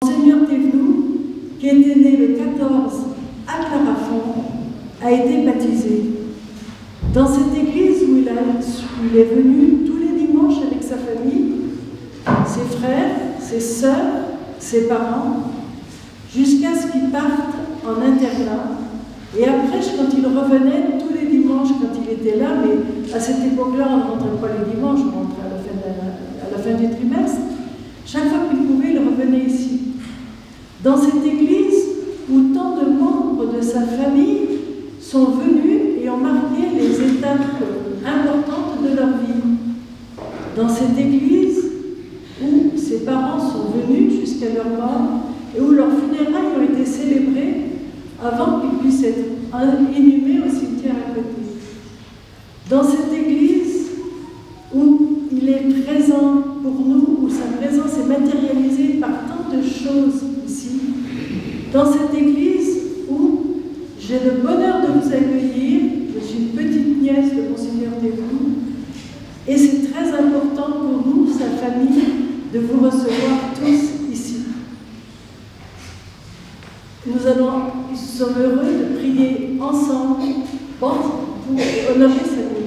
Monseigneur Thévenoud, qui était né le 14 à Clarafond, a été baptisé. Dans cette église où il est venu tous les dimanches avec sa famille, ses frères, ses sœurs, ses parents, jusqu'à ce qu'il parte en internat. Et après, quand il revenait tous les dimanches, quand il était là, mais à cette époque-là, on ne rentrait pas les dimanches, on rentrait à la fin du trimestre, chaque fois qu'il pouvait, il revenait ici. Dans cette église où tant de membres de sa famille sont venus et ont marqué les étapes importantes de leur vie. Dans cette église où ses parents sont venus jusqu'à leur mort et où leurs funérailles ont été célébrées avant qu'ils puissent être inhumés au cimetière à côté. Dans cette église où il est présent pour nous, où sa présence est matérialisée par tant de choses ici. Dans cette église où j'ai le bonheur de vous accueillir, je suis une petite nièce de Monseigneur Thévenoud, et c'est très important pour nous, sa famille, de vous recevoir tous ici. Nous sommes heureux de prier ensemble pour honorer cette mémoire.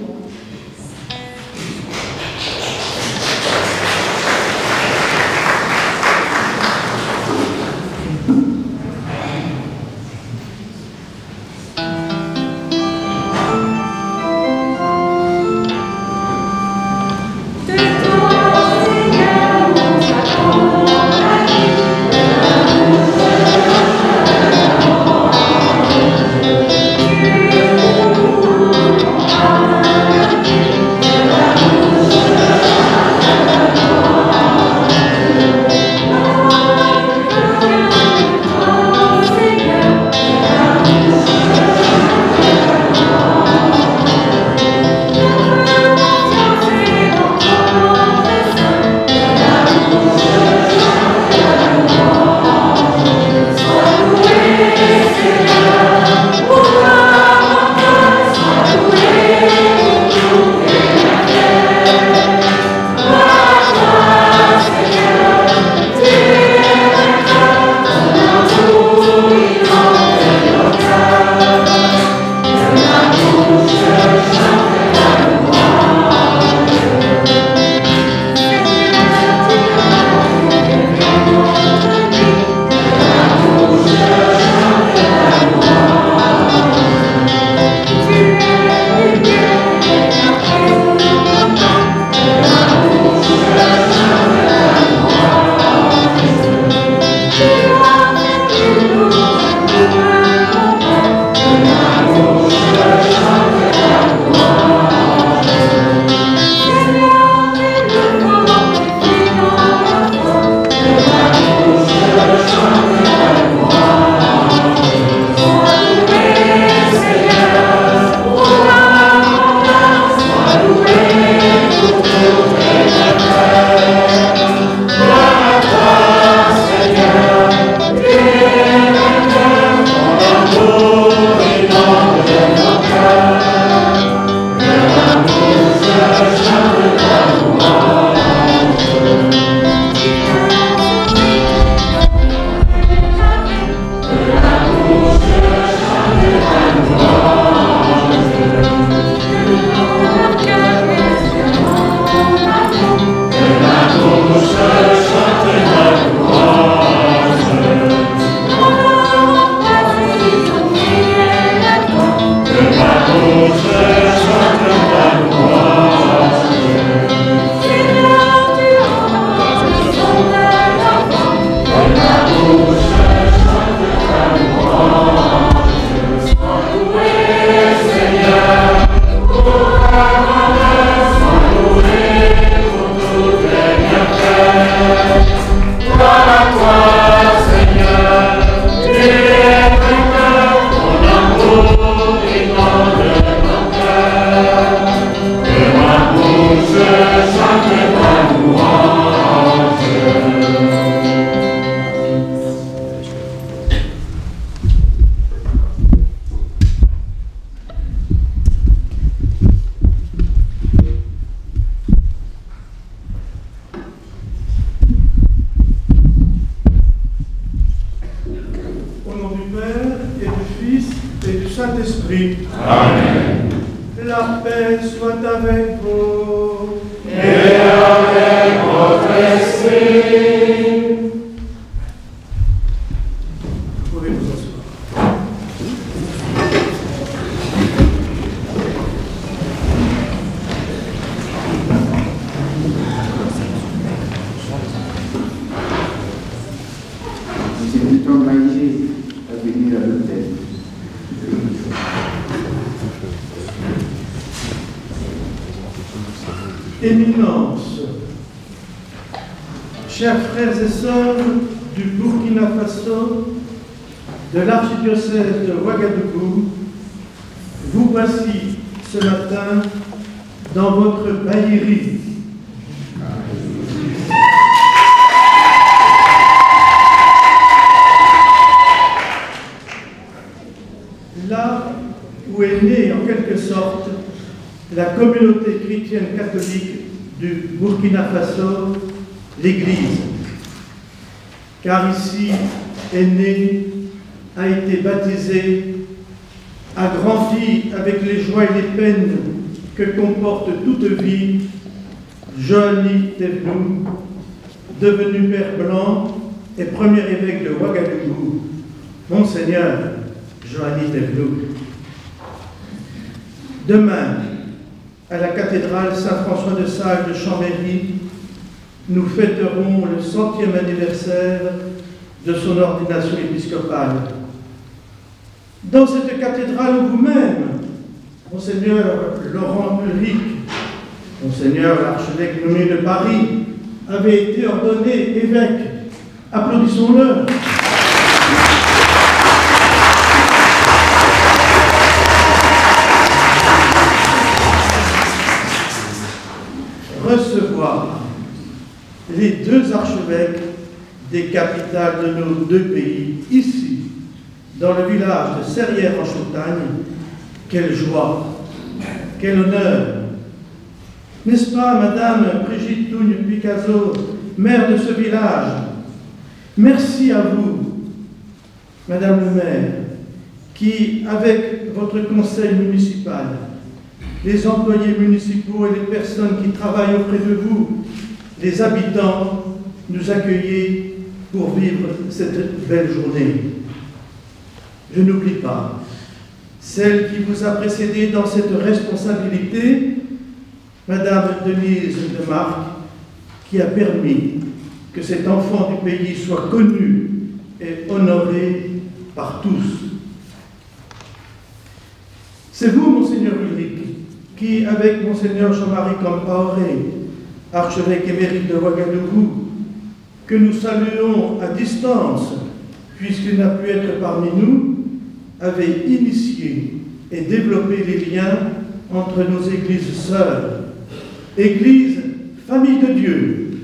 Thank you. Saint-Esprit. Amen. La paix soit avec vous. Et avec votre esprit. Vous pouvez vous asseoir. Nous invitons Maïgé à venir à l'hôtel. Éminence, chers frères et sœurs du Burkina Faso, de l'archidiocèse de Ouagadougou, vous voici ce matin dans votre baillirie. Là où est née en quelque sorte la communauté chrétienne catholique du Burkina Faso, l'Église. Car ici est né, a été baptisé, a grandi avec les joies et les peines que comporte toute vie, Joanny Tebnou, devenu père blanc et premier évêque de Ouagadougou, Monseigneur Joanny Tebnou. Demain, à la cathédrale Saint-François de Sales de Chambéry, nous fêterons le 100e anniversaire de son ordination épiscopale. Dans cette cathédrale, vous-même, Monseigneur Laurent Ulrich, Monseigneur l'archevêque nommé de Paris, avez été ordonné évêque. Applaudissons-le. Recevoir les deux archevêques des capitales de nos deux pays, ici, dans le village de Serrières-en-Chautagne, quelle joie, quel honneur. N'est-ce pas, Madame Brigitte Tougne-Picazo, maire de ce village? Merci à vous, Madame le maire, qui, avec votre conseil municipal, les employés municipaux et les personnes qui travaillent auprès de vous, les habitants, nous accueillez pour vivre cette belle journée. Je n'oublie pas celle qui vous a précédé dans cette responsabilité, Madame Denise de Marck, qui a permis que cet enfant du pays soit connu et honoré par tous. C'est vous, Monseigneur Ulrich, qui, avec Monseigneur Jean-Marie Compaoré, archevêque émérite de Ouagadougou, que nous saluons à distance, puisqu'il n'a pu être parmi nous, avez initié et développé les liens entre nos églises sœurs, Église, famille de Dieu.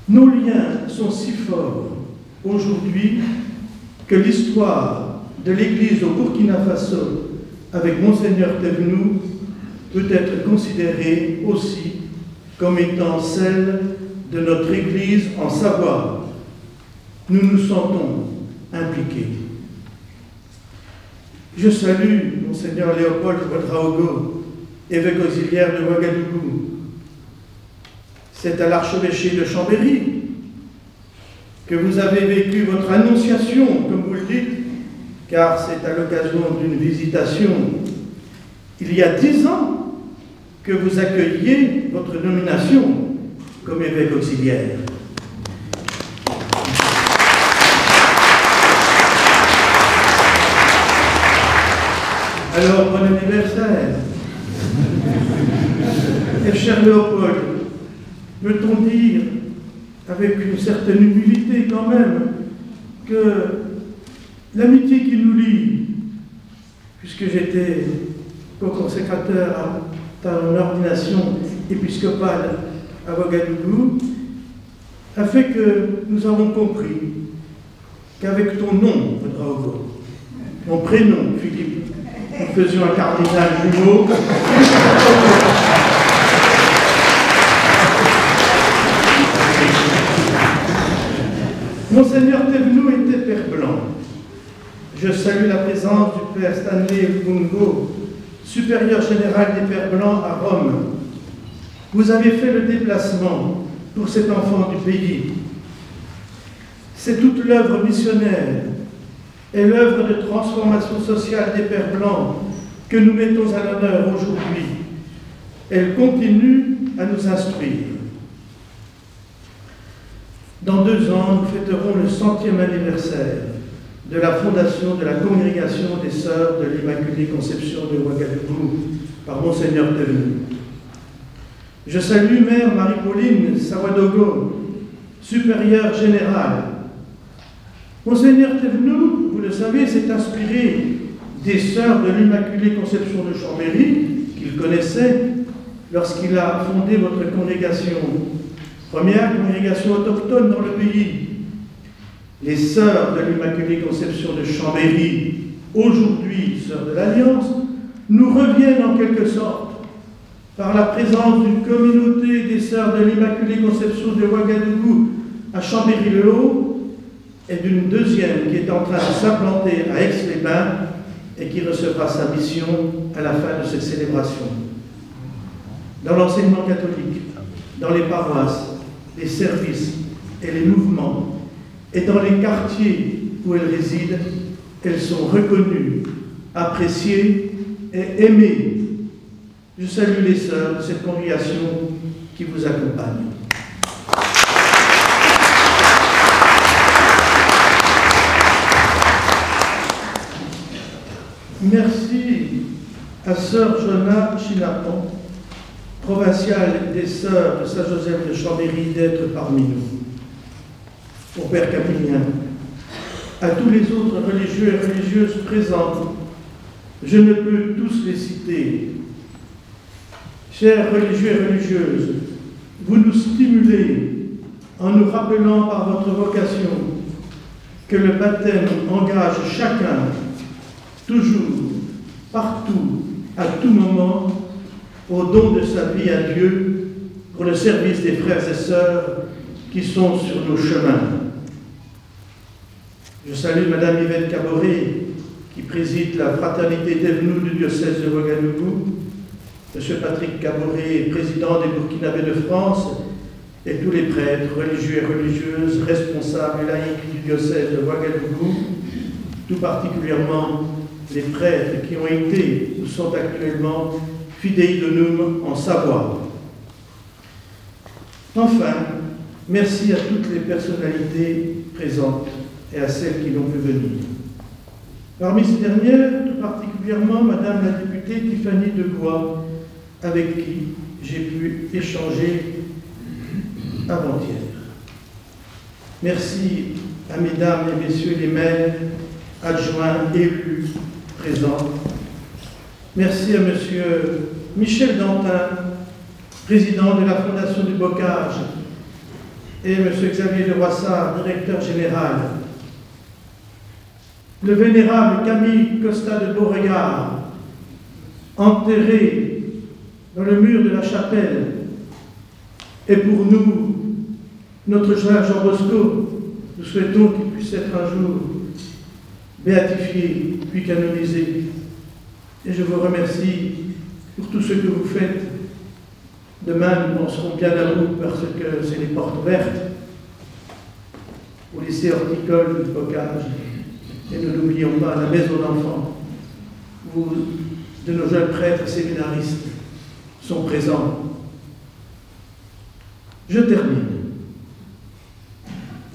Nos liens sont si forts aujourd'hui que l'histoire de l'Église au Burkina Faso avec Monseigneur Tebnou peut être considérée aussi comme étant celle de notre Église en Savoie. Nous nous sentons impliqués. Je salue Monseigneur Léopold Ouedraogo, évêque auxiliaire de Ouagadougou. C'est à l'archevêché de Chambéry que vous avez vécu votre annonciation, comme vous le dites, car c'est à l'occasion d'une visitation, il y a 10 ans, que vous accueilliez votre nomination comme évêque auxiliaire. Alors, bon anniversaire. Et cher Léopold, peut-on dire, avec une certaine humilité quand même, que l'amitié qui nous lie, puisque j'étais co-consécrateur à ton ordination épiscopale à Ouagadougou, a fait que nous avons compris qu'avec ton nom, Ouedraogo, ton prénom, Philippe, nous faisions un cardinal jumeau. Monseigneur Tebnou était père blanc. Je salue la présence du Père Stanley Bungo, supérieur général des Pères Blancs à Rome. Vous avez fait le déplacement pour cet enfant du pays. C'est toute l'œuvre missionnaire et l'œuvre de transformation sociale des Pères Blancs que nous mettons à l'honneur aujourd'hui. Elle continue à nous instruire. Dans 2 ans, nous fêterons le 100e anniversaire de la fondation de la Congrégation des Sœurs de l'Immaculée Conception de Ouagadougou par Monseigneur Thévenoud. Je salue Mère Marie-Pauline Sawadogo, supérieure générale. Monseigneur Thévenoud, vous le savez, s'est inspiré des Sœurs de l'Immaculée Conception de Chambéry, qu'il connaissait, lorsqu'il a fondé votre congrégation, première congrégation autochtone dans le pays. Les Sœurs de l'Immaculée Conception de Chambéry, aujourd'hui Sœurs de l'Alliance, nous reviennent en quelque sorte par la présence d'une communauté des Sœurs de l'Immaculée Conception de Ouagadougou à Chambéry-le-Haut et d'une deuxième qui est en train de s'implanter à Aix-les-Bains et qui recevra sa mission à la fin de cette célébration. Dans l'enseignement catholique, dans les paroisses, les services et les mouvements, et dans les quartiers où elles résident, elles sont reconnues, appréciées et aimées. Je salue les sœurs de cette congrégation qui vous accompagne. Merci à Sœur Joanna Chinapon, provinciale des Sœurs de Saint-Joseph de Chambéry, d'être parmi nous. Au Père Camillien, à tous les autres religieux et religieuses présents, je ne peux tous les citer. Chers religieux et religieuses, vous nous stimulez en nous rappelant par votre vocation que le baptême engage chacun, toujours, partout, à tout moment, au don de sa vie à Dieu pour le service des frères et sœurs qui sont sur nos chemins. Je salue Madame Yvette Caboret, qui préside la Fraternité Thévenoud du diocèse de Ouagadougou, Monsieur Patrick Caboret, président des Burkinabés de France, et tous les prêtres, religieux et religieuses, responsables et laïcs du diocèse de Ouagadougou, tout particulièrement les prêtres qui ont été ou sont actuellement fidei donum en Savoie. Enfin, merci à toutes les personnalités présentes et à celles qui l'ont pu venir. Parmi ces dernières, tout particulièrement Madame la députée Tiffany Degois, avec qui j'ai pu échanger avant-hier. Merci à Mesdames et Messieurs les maires, adjoints, élus, présents. Merci à Monsieur Michel Dantin, président de la Fondation du Bocage, et Monsieur Xavier de Roissard, directeur général. Le vénérable Camille Costa de Beauregard, enterré dans le mur de la chapelle, et pour nous, notre cher Jean Bosco, nous souhaitons qu'il puisse être un jour béatifié, puis canonisé. Et je vous remercie pour tout ce que vous faites. Demain, nous penserons bien à vous parce que c'est les portes vertes au lycée horticole du Bocage. Et ne l'oublions pas, la maison d'enfants, où de nos jeunes prêtres séminaristes sont présents. Je termine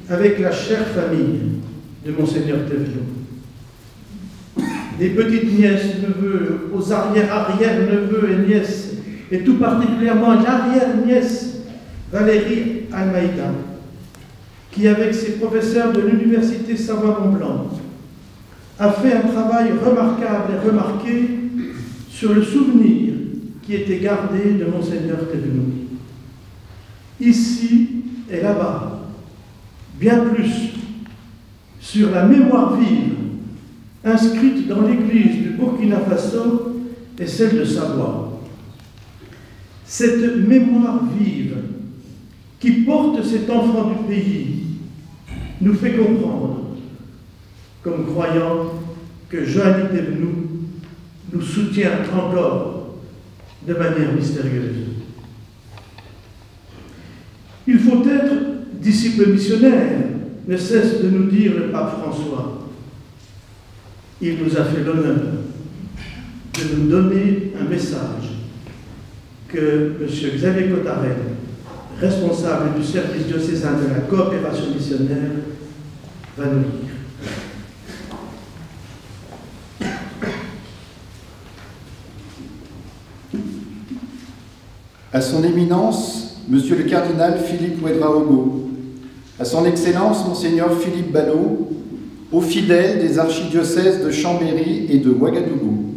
avec la chère famille de Monseigneur Thévenoud. Des petites nièces, neveux, aux arrière-arrière-neveux et nièces, et tout particulièrement l'arrière-nièce Valérie Almeida, qui, avec ses professeurs de l'Université Savoie-Mont-Blanc, a fait un travail remarquable et remarqué sur le souvenir qui était gardé de Monseigneur Thévenoud. Ici et là-bas, bien plus, sur la mémoire vive inscrite dans l'église du Burkina Faso et celle de Savoie. Cette mémoire vive qui porte cet enfant du pays nous fait comprendre, comme croyants, que Joanny Thévenoud nous soutient encore de manière mystérieuse. Il faut être disciple missionnaire, ne cesse de nous dire le pape François. Il nous a fait l'honneur de nous donner un message que M. Xavier Cotarel, responsable du service diocésain de la coopération missionnaire, va nous lire. À son éminence, Monsieur le cardinal Philippe Ouédraogo, à son Excellence Monseigneur Philippe Ballot, aux fidèles des archidiocèses de Chambéry et de Ouagadougou.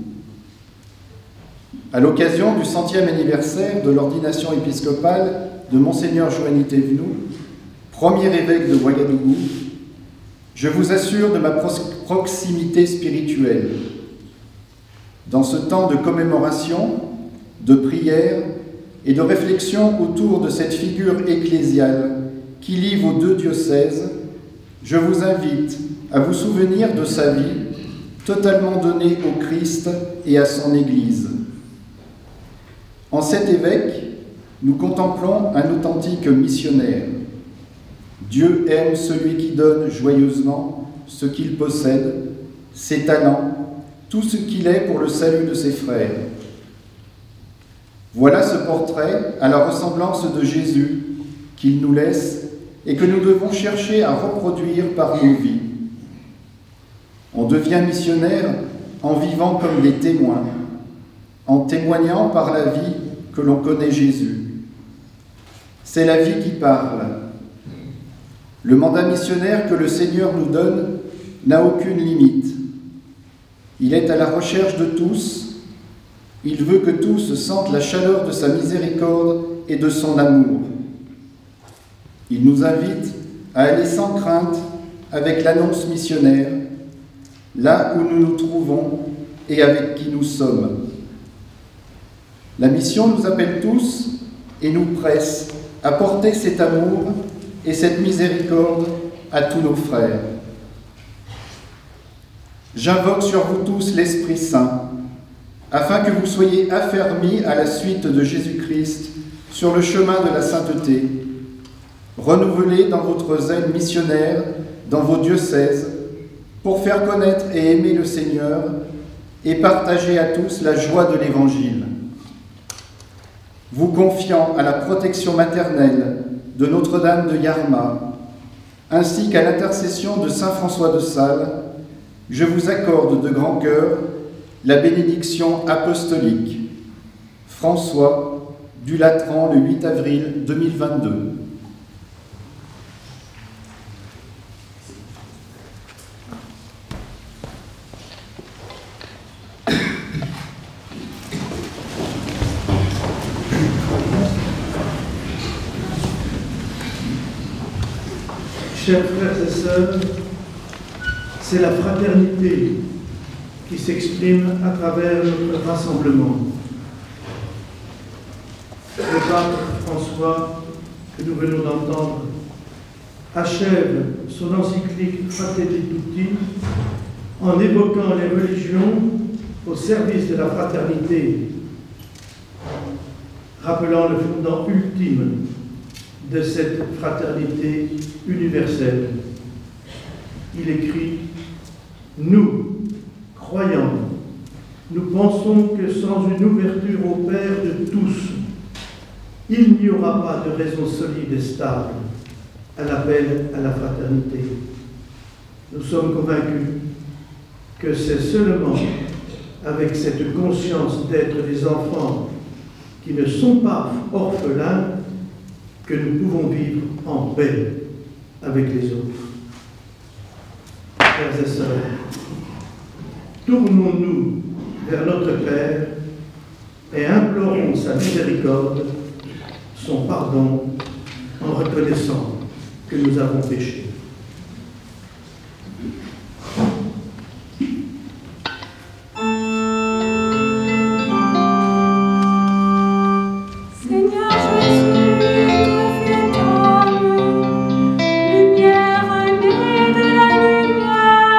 À l'occasion du 100e anniversaire de l'ordination épiscopale de Monseigneur Joanny Thévenoud, premier évêque de Ouagadougou, je vous assure de ma proximité spirituelle. Dans ce temps de commémoration, de prière et de réflexion autour de cette figure ecclésiale qui lie vos deux diocèses, je vous invite à vous souvenir de sa vie totalement donnée au Christ et à son Église. En cet évêque, nous contemplons un authentique missionnaire. Dieu aime celui qui donne joyeusement ce qu'il possède, ses talents, tout ce qu'il est pour le salut de ses frères. Voilà ce portrait à la ressemblance de Jésus qu'il nous laisse et que nous devons chercher à reproduire par nos vies. On devient missionnaire en vivant comme des témoins, en témoignant par la vie que l'on connaît Jésus. C'est la vie qui parle. Le mandat missionnaire que le Seigneur nous donne n'a aucune limite. Il est à la recherche de tous. Il veut que tous sentent la chaleur de sa miséricorde et de son amour. Il nous invite à aller sans crainte avec l'annonce missionnaire, là où nous nous trouvons et avec qui nous sommes. La mission nous appelle tous et nous presse à porter cet amour et cette miséricorde à tous nos frères. J'invoque sur vous tous l'Esprit Saint, afin que vous soyez affermis à la suite de Jésus-Christ sur le chemin de la sainteté, renouvelés dans votre zèle missionnaire, dans vos diocèses, pour faire connaître et aimer le Seigneur et partager à tous la joie de l'Évangile. Vous confiant à la protection maternelle de Notre-Dame de Yarma, ainsi qu'à l'intercession de saint François de Sales, je vous accorde de grand cœur la bénédiction apostolique. François, du Latran, le 8 avril 2022. Chers frères et sœurs, c'est la fraternité qui s'exprime à travers notre rassemblement. Le pape François, que nous venons d'entendre, achève son encyclique Fratelli Tutti en évoquant les religions au service de la fraternité, rappelant le fondement ultime de cette fraternité universelle. Il écrit « Nous, croyants, nous pensons que sans une ouverture au Père de tous, il n'y aura pas de raison solide et stable à l'appel à la fraternité. Nous sommes convaincus que c'est seulement avec cette conscience d'être des enfants qui ne sont pas orphelins que nous pouvons vivre en paix avec les autres. Frères et sœurs, tournons-nous vers notre Père et implorons sa miséricorde, son pardon, en reconnaissant que nous avons péché. Lumière née de la lumière,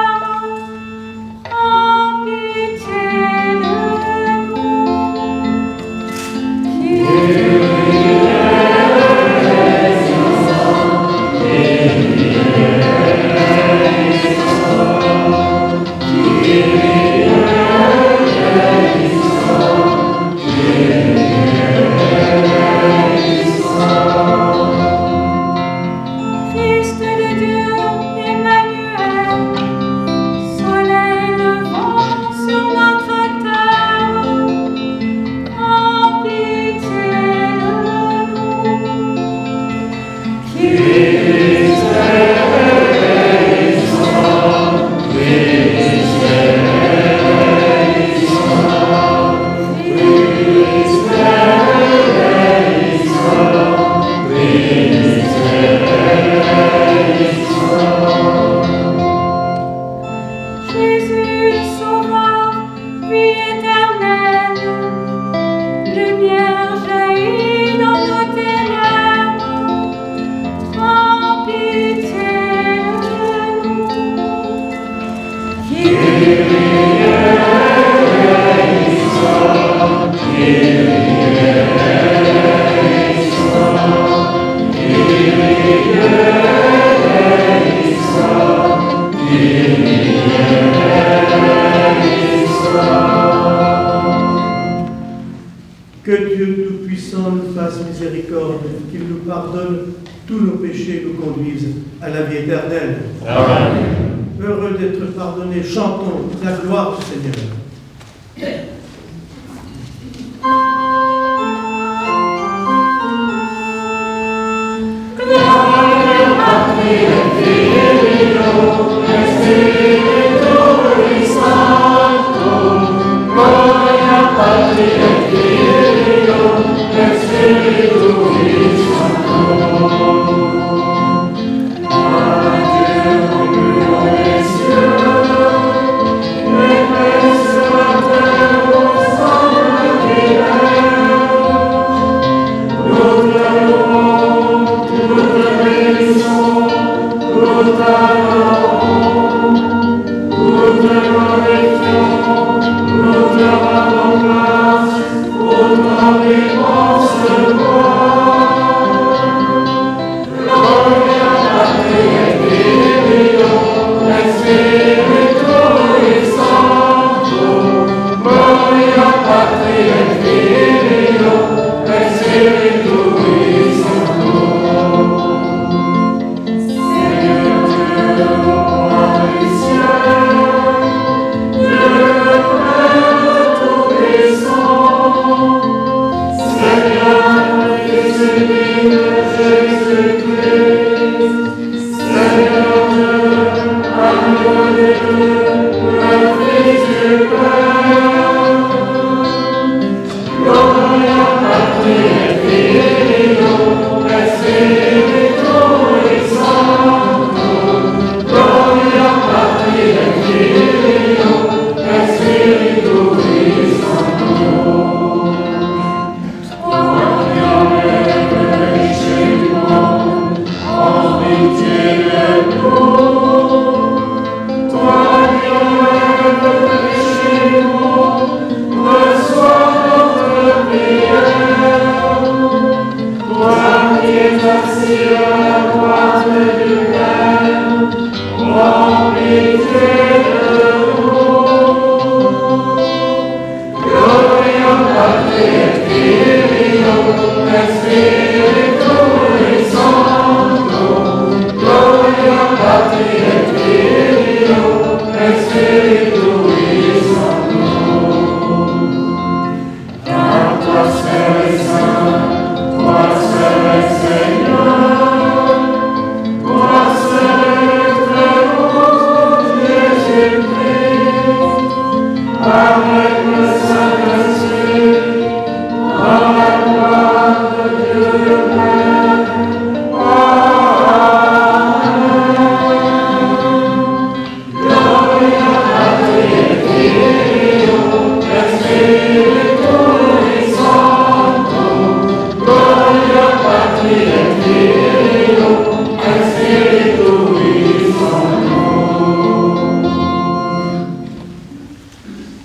grâce, miséricorde, qu'il nous pardonne tous nos péchés et nous conduise à la vie éternelle. Amen. Heureux d'être pardonnés, chantons la gloire du Seigneur.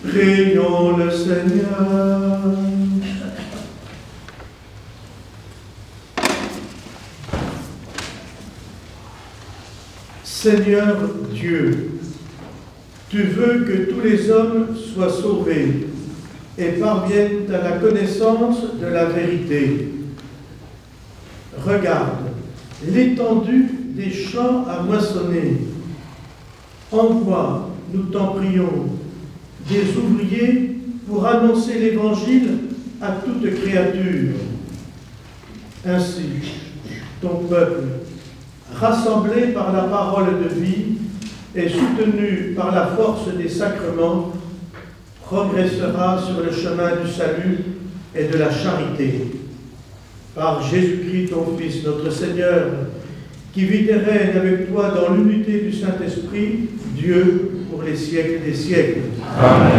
Prions le Seigneur. Seigneur Dieu, tu veux que tous les hommes soient sauvés et parviennent à la connaissance de la vérité. Regarde l'étendue des champs à moissonner. Envoie, nous t'en prions, des ouvriers pour annoncer l'Évangile à toute créature. Ainsi, ton peuple, rassemblé par la parole de vie et soutenu par la force des sacrements, progressera sur le chemin du salut et de la charité. Par Jésus-Christ, ton Fils, notre Seigneur, qui vit et règne avec toi dans l'unité du Saint-Esprit, Dieu, pour les siècles des siècles. Amen.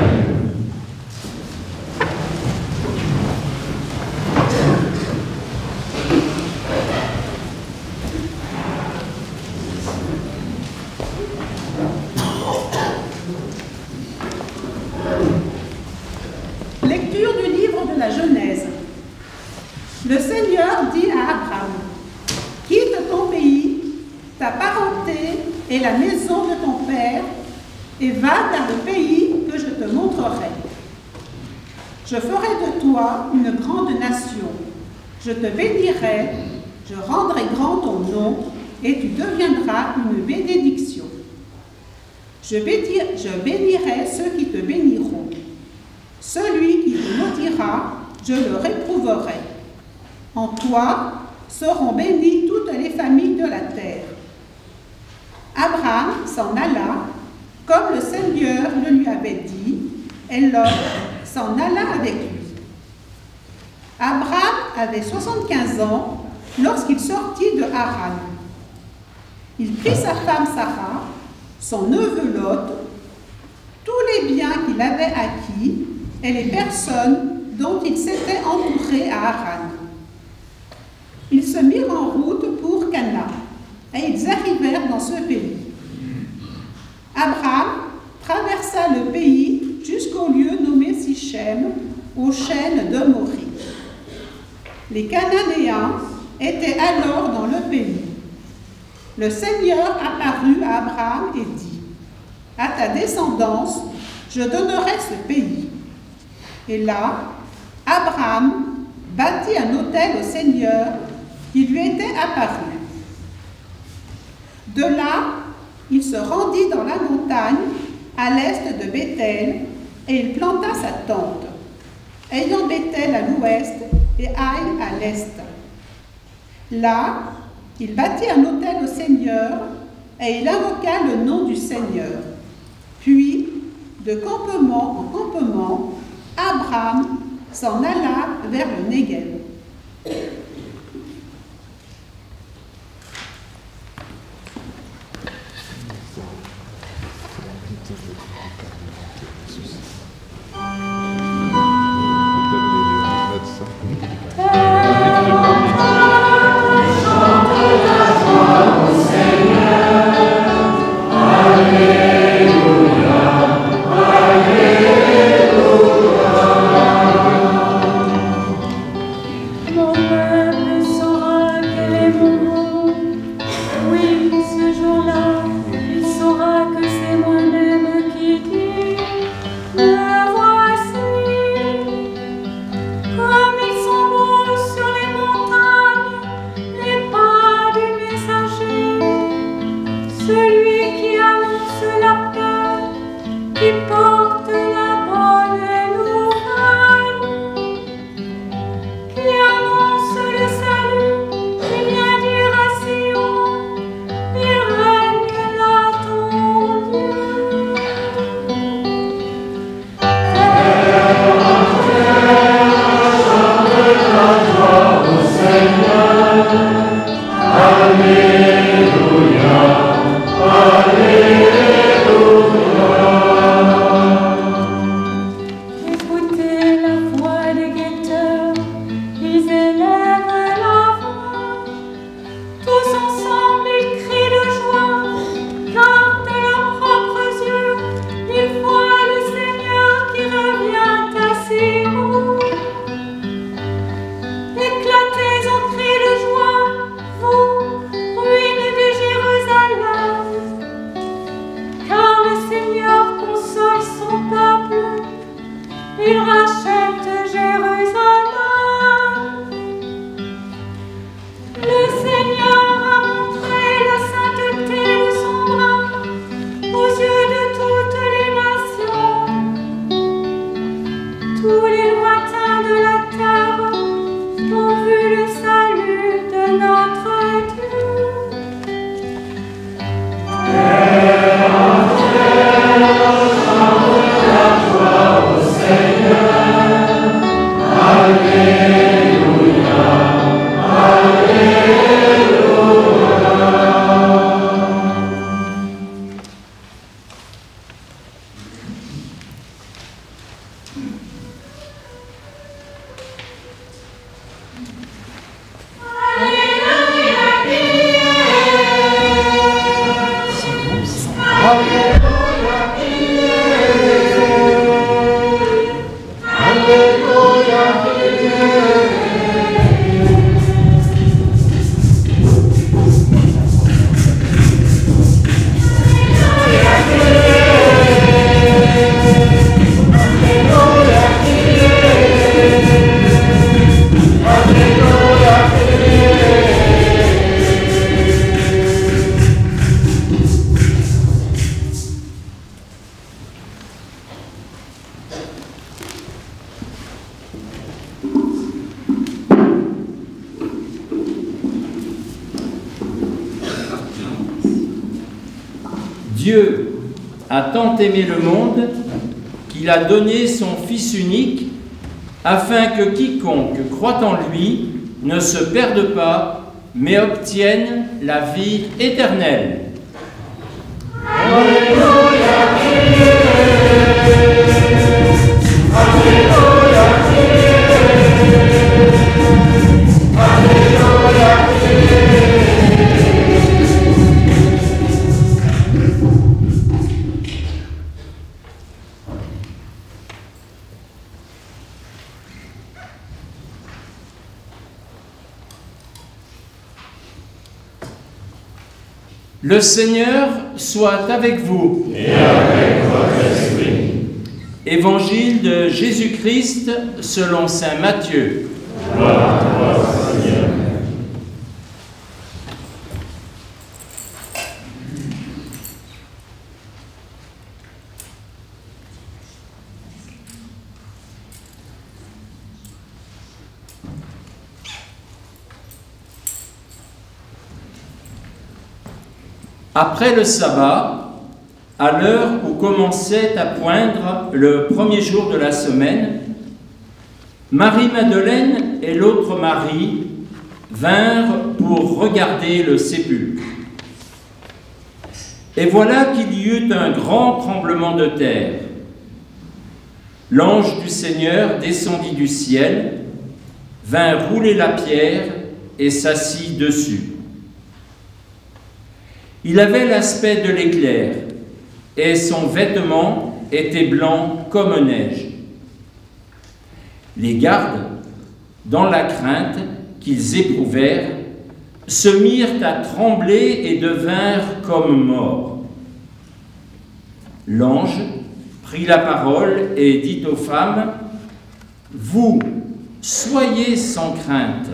Lecture du livre de la Genèse. Le Seigneur dit à Abraham, « Quitte ton pays, ta parenté et la maison de ton père, et va vers le pays que je te montrerai. Je ferai de toi une grande nation. Je te bénirai, je rendrai grand ton nom, et tu deviendras une bénédiction. Je bénirai ceux qui te béniront. Celui qui te maudira, je le réprouverai. En toi seront bénies toutes les familles de la terre. Abraham s'en alla, comme le Seigneur le lui avait dit, et Lot s'en alla avec lui. Abraham avait 75 ans lorsqu'il sortit de Haran. Il prit sa femme Sarah, son neveu Lot, tous les biens qu'il avait acquis et les personnes dont il s'était entouré à Haran. Ils se mirent en route pour Cana, et ils arrivèrent dans ce pays. Abraham traversa le pays jusqu'au lieu nommé Sichem, aux chênes de Morée. Les Cananéens étaient alors dans le pays. Le Seigneur apparut à Abraham et dit, « À ta descendance, je donnerai ce pays. » Et là, Abraham bâtit un autel au Seigneur qui lui était apparu. De là, il se rendit dans la montagne à l'est de Béthel et il planta sa tente, ayant Béthel à l'ouest et Aï à l'est. Là, il bâtit un autel au Seigneur et il invoqua le nom du Seigneur. Puis, de campement en campement, Abraham s'en alla vers le Néguev. Alleluia. Dieu a tant aimé le monde qu'il a donné son Fils unique afin que quiconque croit en lui ne se perde pas, mais obtienne la vie éternelle. Alléluia, Alléluia, Alléluia. Le Seigneur soit avec vous. Et avec votre esprit. Évangile de Jésus-Christ selon saint Matthieu. Gloire à toi, Seigneur. Après le sabbat, à l'heure où commençait à poindre le premier jour de la semaine, Marie-Madeleine et l'autre Marie vinrent pour regarder le sépulcre. Et voilà qu'il y eut un grand tremblement de terre. L'ange du Seigneur descendit du ciel, vint rouler la pierre et s'assit dessus. Il avait l'aspect de l'éclair, et son vêtement était blanc comme neige. Les gardes, dans la crainte qu'ils éprouvèrent, se mirent à trembler et devinrent comme morts. L'ange prit la parole et dit aux femmes, « Vous, soyez sans crainte.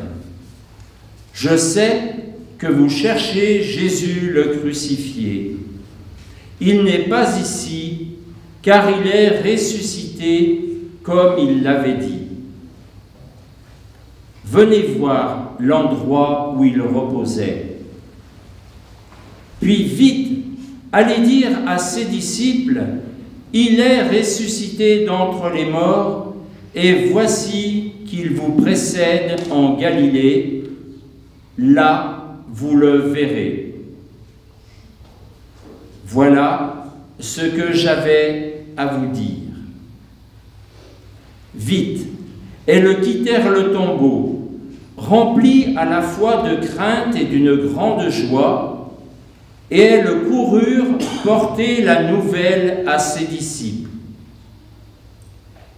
Je sais que vous cherchez Jésus le crucifié. Il n'est pas ici, car il est ressuscité comme il l'avait dit. Venez voir l'endroit où il reposait. Puis vite, allez dire à ses disciples, il est ressuscité d'entre les morts, et voici qu'il vous précède en Galilée. Là, vous le verrez. Voilà ce que j'avais à vous dire. » Vite, elles quittèrent le tombeau, remplies à la fois de crainte et d'une grande joie, et elles coururent porter la nouvelle à ses disciples.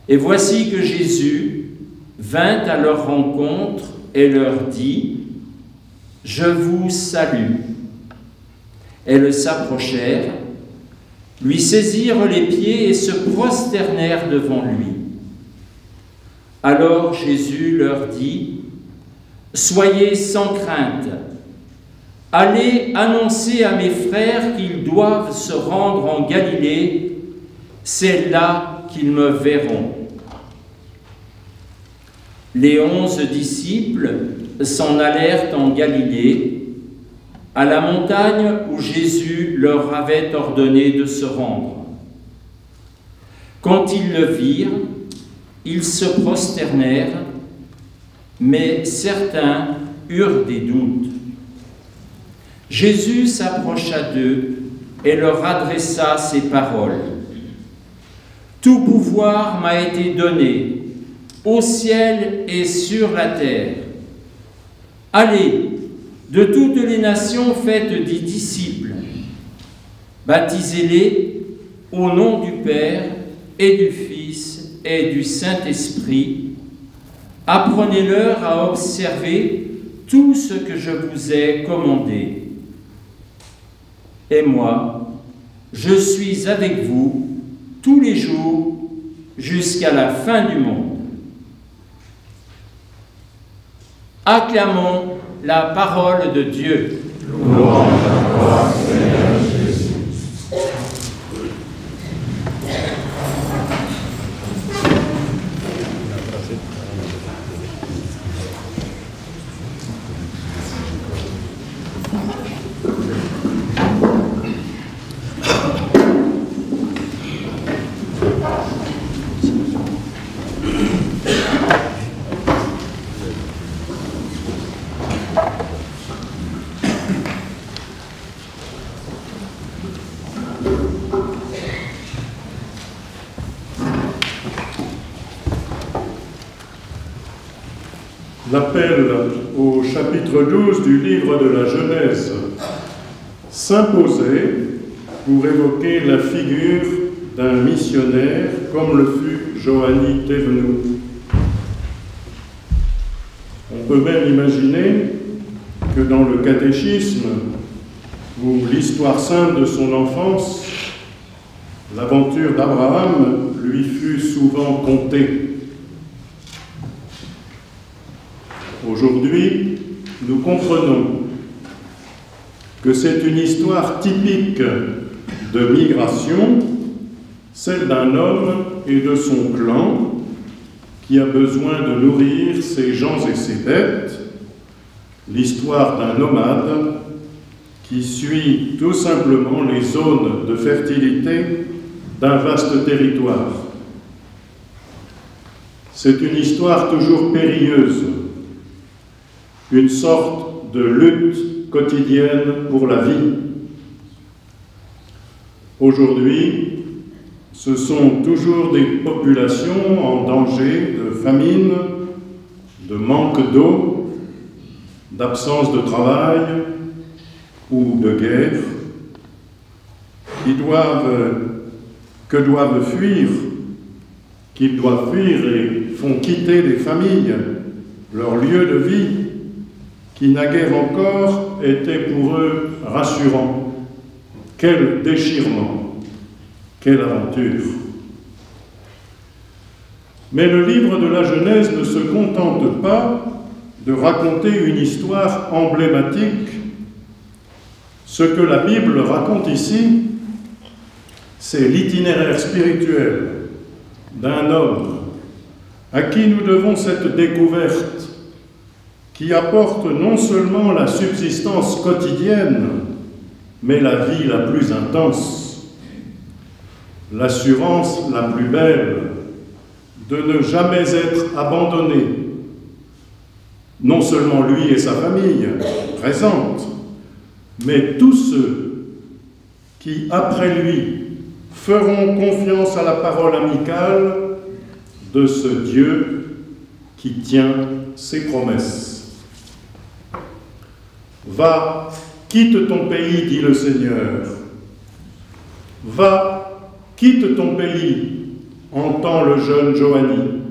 Et voici que Jésus vint à leur rencontre et leur dit, « Je vous salue. » Elles s'approchèrent, lui saisirent les pieds et se prosternèrent devant lui. Alors Jésus leur dit, « Soyez sans crainte. Allez annoncer à mes frères qu'ils doivent se rendre en Galilée. C'est là qu'ils me verront. » Les 11 disciples s'en allèrent en Galilée, à la montagne où Jésus leur avait ordonné de se rendre. Quand ils le virent, ils se prosternèrent, mais certains eurent des doutes. Jésus s'approcha d'eux et leur adressa ces paroles. « Tout pouvoir m'a été donné, au ciel et sur la terre. Allez, de toutes les nations faites des disciples, baptisez-les au nom du Père et du Fils et du Saint-Esprit. Apprenez-leur à observer tout ce que je vous ai commandé. Et moi, je suis avec vous tous les jours jusqu'à la fin du monde. » Acclamons la parole de Dieu. Louange à toi, Seigneur Jésus. L'appel au chapitre 12 du livre de la Genèse s'imposait pour évoquer la figure d'un missionnaire comme le fut Johanny Thévenoud. On peut même imaginer que dans le catéchisme ou l'histoire sainte de son enfance, l'aventure d'Abraham lui fut souvent contée. Aujourd'hui, nous comprenons que c'est une histoire typique de migration, celle d'un homme et de son clan qui a besoin de nourrir ses gens et ses bêtes, l'histoire d'un nomade qui suit tout simplement les zones de fertilité d'un vaste territoire. C'est une histoire toujours périlleuse, une sorte de lutte quotidienne pour la vie. Aujourd'hui, ce sont toujours des populations en danger de famine, de manque d'eau, d'absence de travail ou de guerre, qu'ils doivent fuir et font quitter les familles, leur lieu de vie, qui naguère encore était pour eux rassurant. Quel déchirement, quelle aventure! Mais le livre de la Genèse ne se contente pas de raconter une histoire emblématique. Ce que la Bible raconte ici, c'est l'itinéraire spirituel d'un homme à qui nous devons cette découverte qui apporte non seulement la subsistance quotidienne, mais la vie la plus intense, l'assurance la plus belle de ne jamais être abandonné, non seulement lui et sa famille présente, mais tous ceux qui, après lui, feront confiance à la parole amicale de ce Dieu qui tient ses promesses. Va, quitte ton pays, dit le Seigneur. Va, quitte ton pays, entend le jeune Johanny.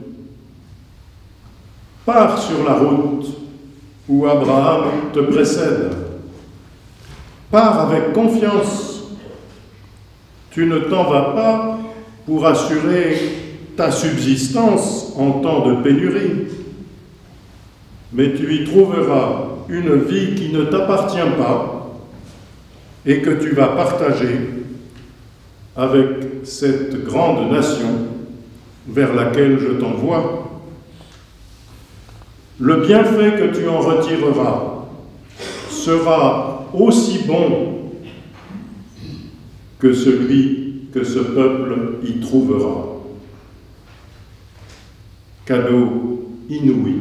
Pars sur la route où Abraham te précède. Pars avec confiance. Tu ne t'en vas pas pour assurer ta subsistance en temps de pénurie, mais tu y trouveras une vie qui ne t'appartient pas et que tu vas partager avec cette grande nation vers laquelle je t'envoie. Le bienfait que tu en retireras sera aussi bon que celui que ce peuple y trouvera. Cadeau inouï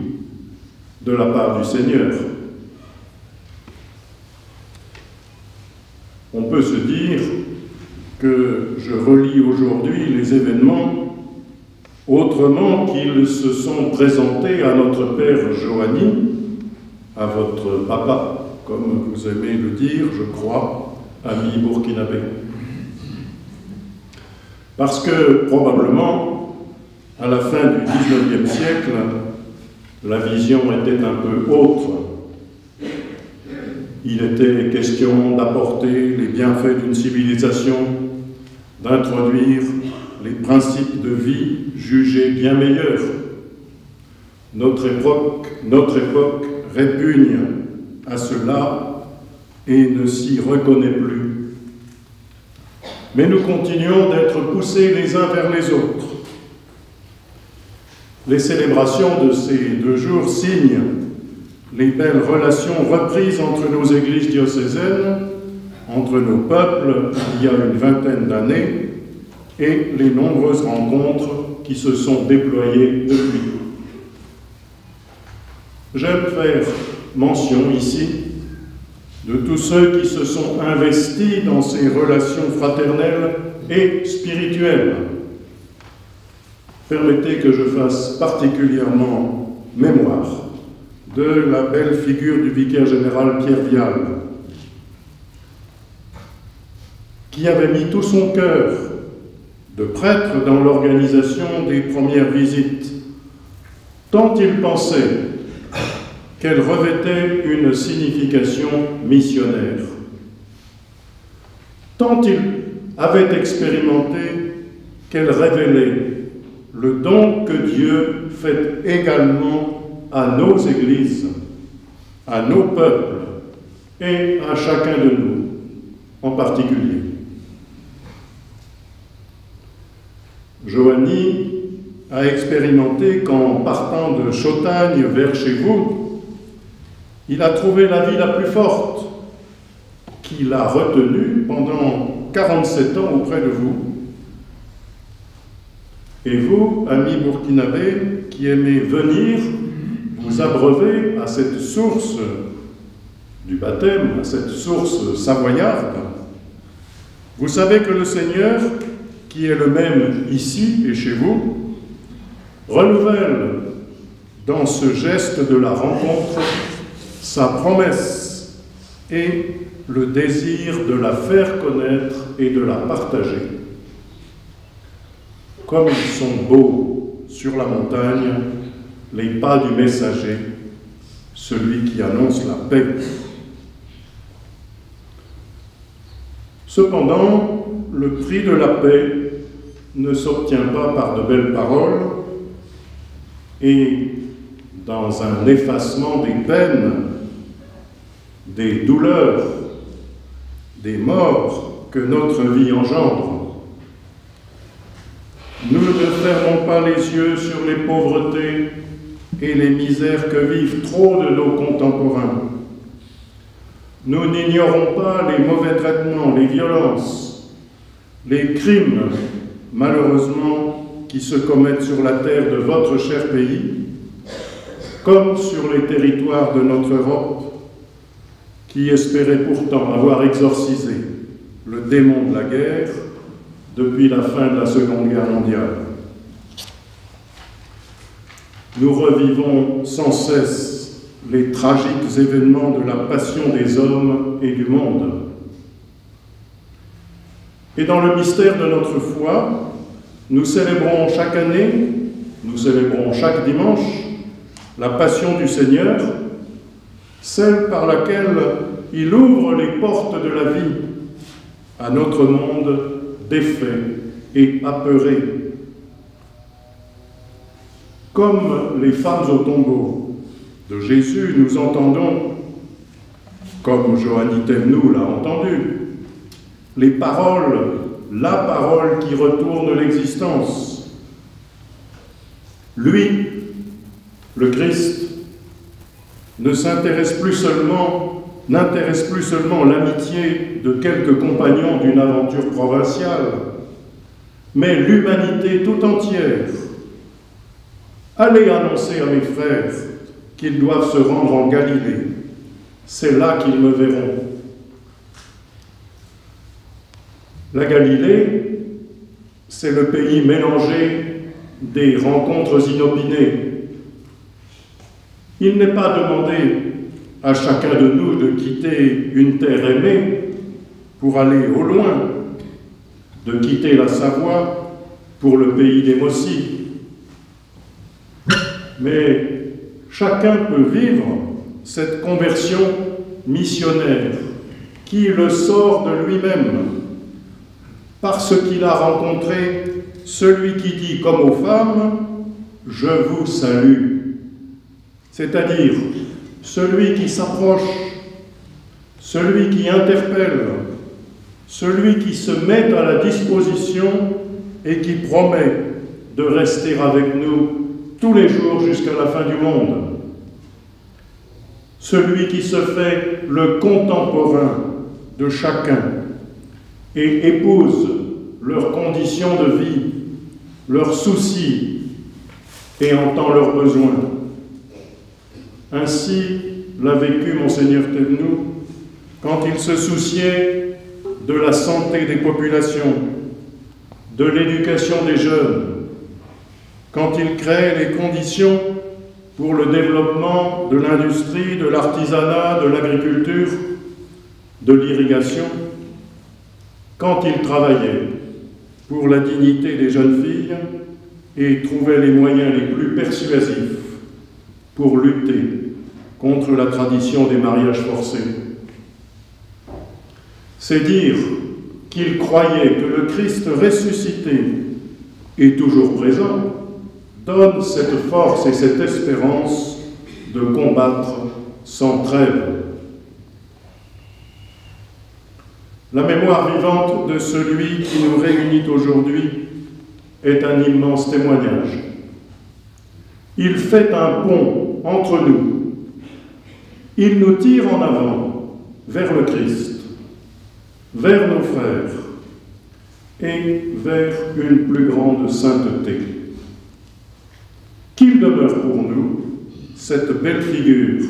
de la part du Seigneur. On peut se dire que je relis aujourd'hui les événements autrement qu'ils se sont présentés à notre père Johanny, à votre papa, comme vous aimez le dire, je crois, ami burkinabé. Parce que probablement, à la fin du XIXe siècle, la vision était un peu autre. Il était question d'apporter les bienfaits d'une civilisation, d'introduire les principes de vie jugés bien meilleurs. Notre époque répugne à cela et ne s'y reconnaît plus. Mais nous continuons d'être poussés les uns vers les autres. Les célébrations de ces 2 jours signent les belles relations reprises entre nos églises diocésaines, entre nos peuples il y a une vingtaine d'années, et les nombreuses rencontres qui se sont déployées depuis. J'aime faire mention ici de tous ceux qui se sont investis dans ces relations fraternelles et spirituelles. Permettez que je fasse particulièrement mémoire de la belle figure du vicaire général Pierre Vial, qui avait mis tout son cœur de prêtre dans l'organisation des premières visites, tant il pensait qu'elle revêtait une signification missionnaire, tant il avait expérimenté qu'elle révélait le don que Dieu fait également à nos églises, à nos peuples et à chacun de nous en particulier. Joanny a expérimenté qu'en partant de Chautagne vers chez vous, il a trouvé la vie la plus forte, qu'il a retenue pendant 47 ans auprès de vous. Et vous, amis burkinabés, qui aimez venir vous abreuver à cette source du baptême, à cette source savoyarde, vous savez que le Seigneur, qui est le même ici et chez vous, renouvelle dans ce geste de la rencontre sa promesse et le désir de la faire connaître et de la partager. Comme ils sont beaux sur la montagne, les pas du messager, celui qui annonce la paix. Cependant, le prix de la paix ne s'obtient pas par de belles paroles et dans un effacement des peines, des douleurs, des morts que notre vie engendre. Nous ne fermons pas les yeux sur les pauvretés et les misères que vivent trop de nos contemporains. Nous n'ignorons pas les mauvais traitements, les violences, les crimes, malheureusement, qui se commettent sur la terre de votre cher pays, comme sur les territoires de notre Europe, qui espérait pourtant avoir exorcisé le démon de la guerre depuis la fin de la Seconde Guerre mondiale. Nous revivons sans cesse les tragiques événements de la passion des hommes et du monde. Et dans le mystère de notre foi, nous célébrons chaque année, nous célébrons chaque dimanche, la passion du Seigneur, celle par laquelle il ouvre les portes de la vie à notre monde défait et apeuré. Comme les femmes au tombeau de Jésus, nous entendons, comme Joanny Thévenoud l'a entendu, les paroles, la parole qui retourne l'existence. Lui, le Christ, n'intéresse plus seulement l'amitié de quelques compagnons d'une aventure provinciale, mais l'humanité tout entière. Allez annoncer à mes frères qu'ils doivent se rendre en Galilée. C'est là qu'ils me verront. La Galilée, c'est le pays mélangé des rencontres inopinées. Il n'est pas demandé à chacun de nous de quitter une terre aimée pour aller au loin, de quitter la Savoie pour le pays des Mossis. Mais chacun peut vivre cette conversion missionnaire qui le sort de lui-même parce qu'il a rencontré celui qui dit comme aux femmes « Je vous salue », c'est-à-dire celui qui s'approche, celui qui interpelle, celui qui se met à la disposition et qui promet de rester avec nous tous les jours jusqu'à la fin du monde. Celui qui se fait le contemporain de chacun et épouse leurs conditions de vie, leurs soucis et entend leurs besoins. Ainsi l'a vécu Monseigneur Thévenoud quand il se souciait de la santé des populations, de l'éducation des jeunes, quand il créait les conditions pour le développement de l'industrie, de l'artisanat, de l'agriculture, de l'irrigation, quand il travaillait pour la dignité des jeunes filles et trouvait les moyens les plus persuasifs pour lutter contre la tradition des mariages forcés. C'est dire qu'il croyait que le Christ ressuscité et toujours présent donne cette force et cette espérance de combattre sans trêve. La mémoire vivante de celui qui nous réunit aujourd'hui est un immense témoignage. Il fait un pont entre nous. Il nous tire en avant vers le Christ, vers nos frères et vers une plus grande sainteté. Qu'il demeure pour nous cette belle figure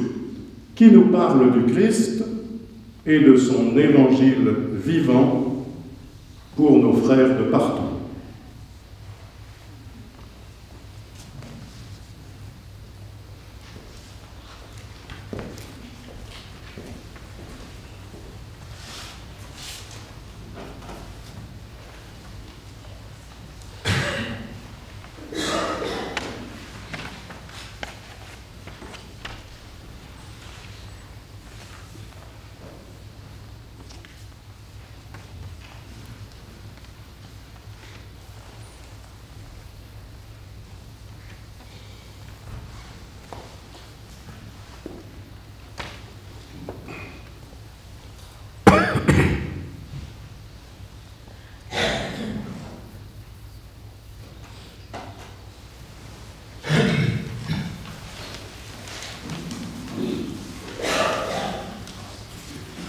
qui nous parle du Christ et de son évangile vivant pour nos frères de partout.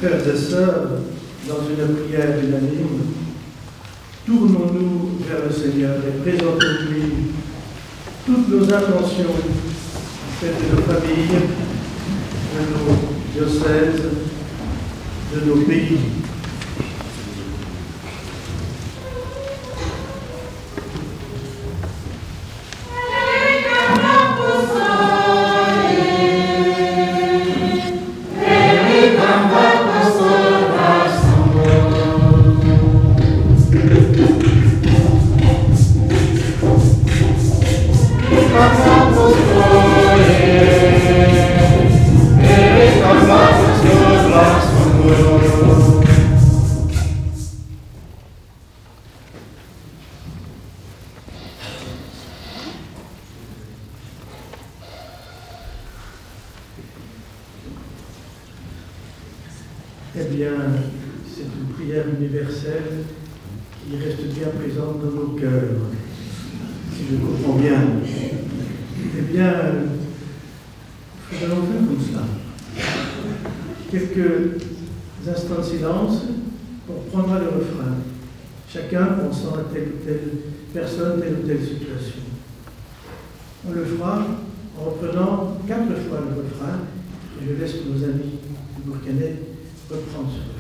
Frères et sœurs, dans une prière unanime, tournons-nous vers le Seigneur et présentons-lui toutes nos intentions, celles de nos familles, de nos diocèses, de nos pays. Eh bien, c'est une prière universelle qui reste bien présente dans nos cœurs, si je comprends bien. Eh bien, nous allons faire comme cela. Quelques instants de silence pour prendre le refrain, chacun pensant à telle ou telle personne, telle ou telle situation. On le fera en reprenant 4 fois le refrain, et je laisse nos amis du Bourcanais reprendre ce refrain.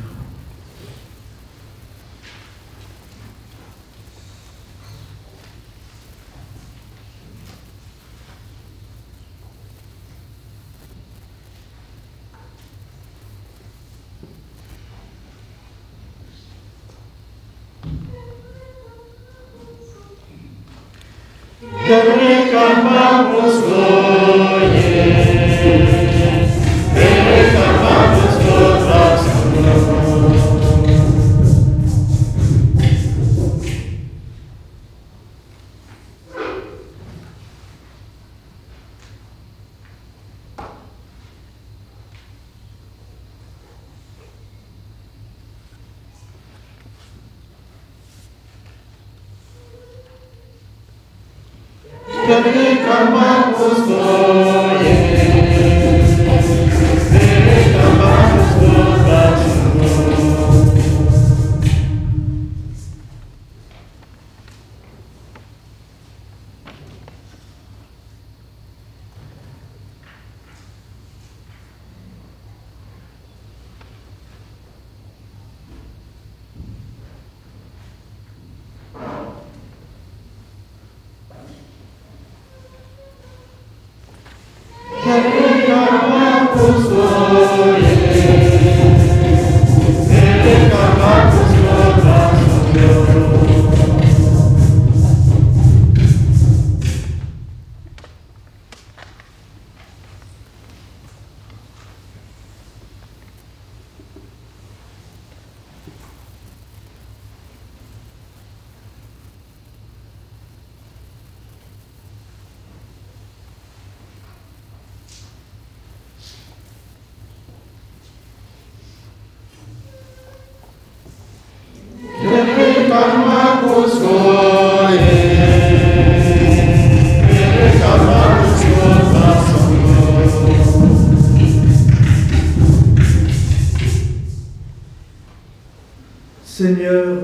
Seigneur,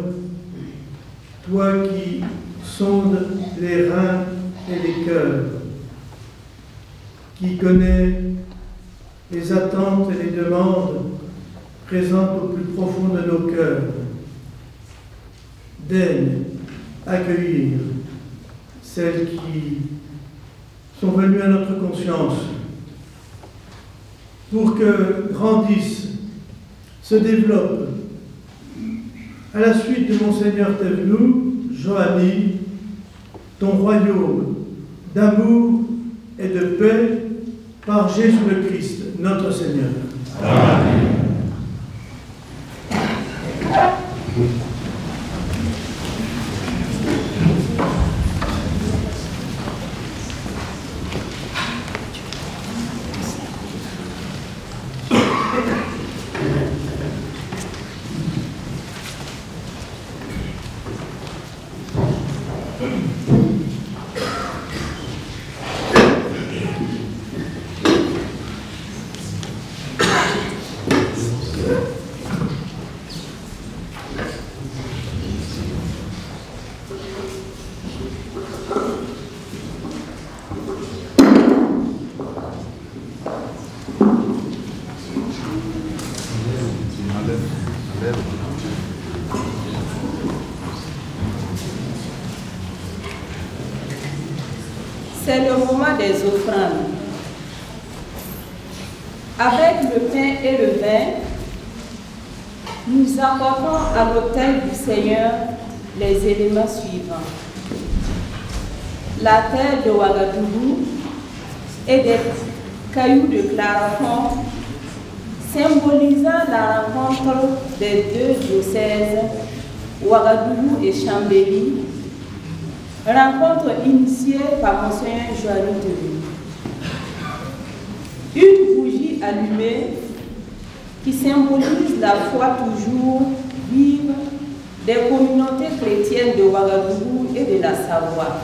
toi qui sondes les reins et les cœurs, qui connais les attentes et les demandes présentes au plus profond de nos cœurs, daigne accueillir celles qui sont venues à notre conscience pour que grandissent, se développent à la suite de Monseigneur Thévenoud, Joanny, ton royaume d'amour et de paix par Jésus le Christ, notre Seigneur. Amen. C'est le moment des offrandes. Avec le pain et le vin, nous apportons à l'autel du Seigneur les éléments suivants. La terre de Ouagadougou et des cailloux de Clarafond, symbolisant la rencontre des deux diocèses, Ouagadougou et Chambéry, rencontre initiée par Monseigneur Joanny Thévenoud. Une bougie allumée qui symbolise la foi toujours vive des communautés chrétiennes de Ouagadougou et de la Savoie.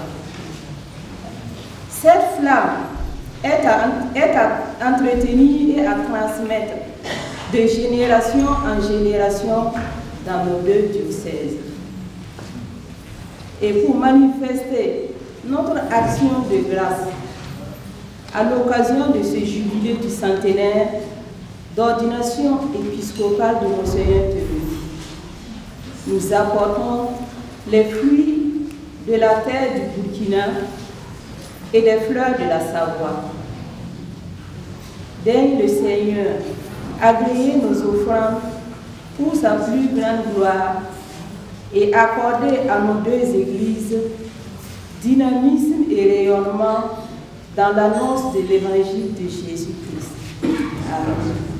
Cette flamme est à entretenir et à transmettre de génération en génération dans nos deux diocèses. Et pour manifester notre action de grâce à l'occasion de ce jubilé du centenaire d'ordination épiscopale de Monseigneur Thévenoud, nous apportons les fruits de la terre du Burkina et des fleurs de la Savoie. Daigne le Seigneur agréer nos offrandes pour sa plus grande gloire et accorder à nos deux églises dynamisme et rayonnement dans l'annonce de l'évangile de Jésus-Christ. Amen.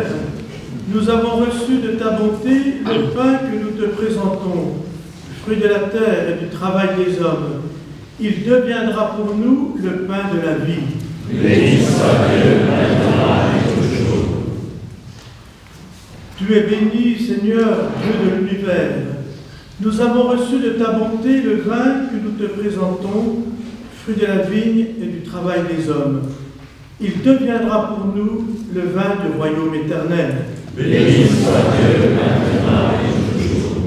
Père, nous avons reçu de ta bonté le pain que nous te présentons, fruit de la terre et du travail des hommes. Il deviendra pour nous le pain de la vie. Béni soit Dieu maintenant et toujours. Tu es béni, Seigneur, Dieu de l'univers. Nous avons reçu de ta bonté le vin que nous te présentons, fruit de la vigne et du travail des hommes. Il deviendra pour nous le vin du royaume éternel. Béni soit Dieu maintenant et toujours.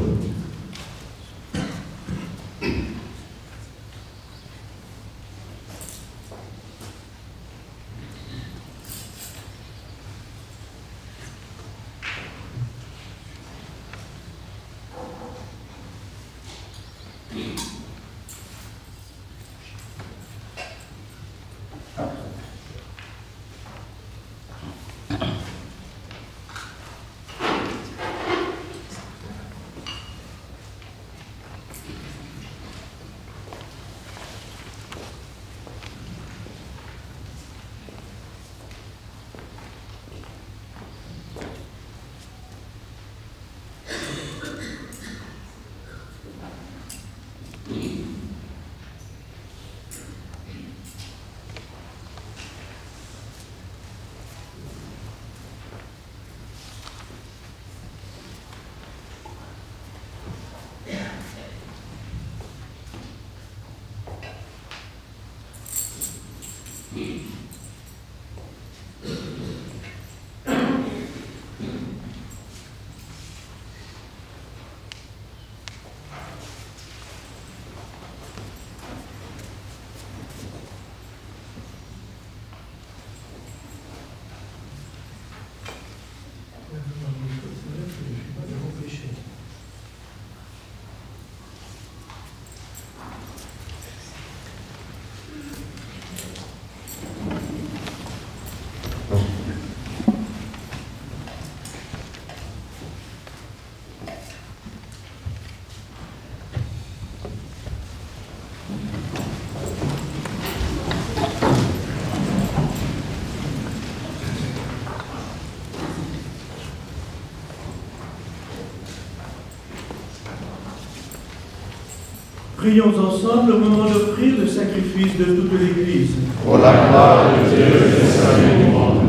Prions ensemble au moment d'offrir le sacrifice de toute l'Église. Pour la gloire de Dieu et le salut du monde.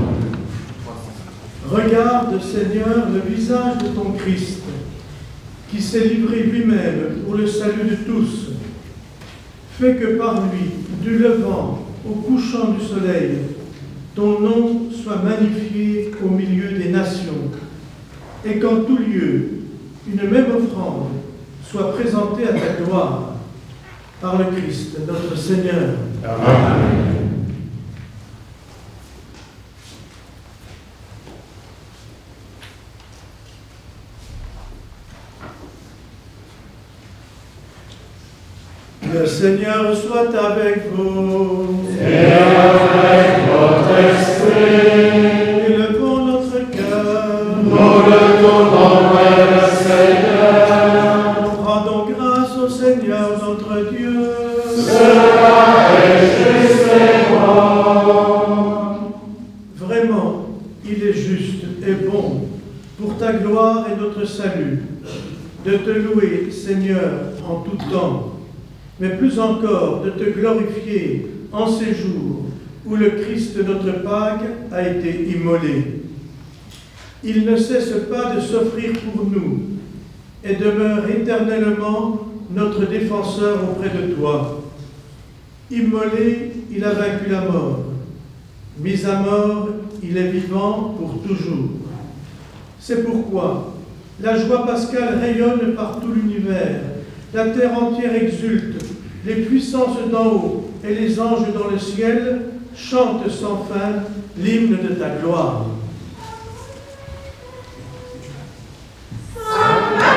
Regarde, Seigneur, le visage de ton Christ, qui s'est livré lui-même pour le salut de tous. Fais que par lui, du levant au couchant du soleil, ton nom soit magnifié au milieu des nations, et qu'en tout lieu, une même offrande soit présentée à ta gloire, par le Christ, notre Seigneur. Amen. Le Seigneur soit avec vous. Et avec votre esprit. Élevons notre cœur. Nous le tournons vers le Seigneur. Rendons grâce au Seigneur notre Dieu. Cela est juste et bon. Vraiment, il est juste et bon, pour ta gloire et notre salut, de te louer, Seigneur, en tout temps, mais plus encore de te glorifier en ces jours où le Christ, notre Pâque, a été immolé. Il ne cesse pas de s'offrir pour nous et demeure éternellement notre défenseur auprès de toi. Immolé, il a vaincu la mort. Mis à mort, il est vivant pour toujours. C'est pourquoi la joie pascale rayonne par tout l'univers. La terre entière exulte, les puissances d'en haut et les anges dans le ciel chantent sans fin l'hymne de ta gloire. Amen.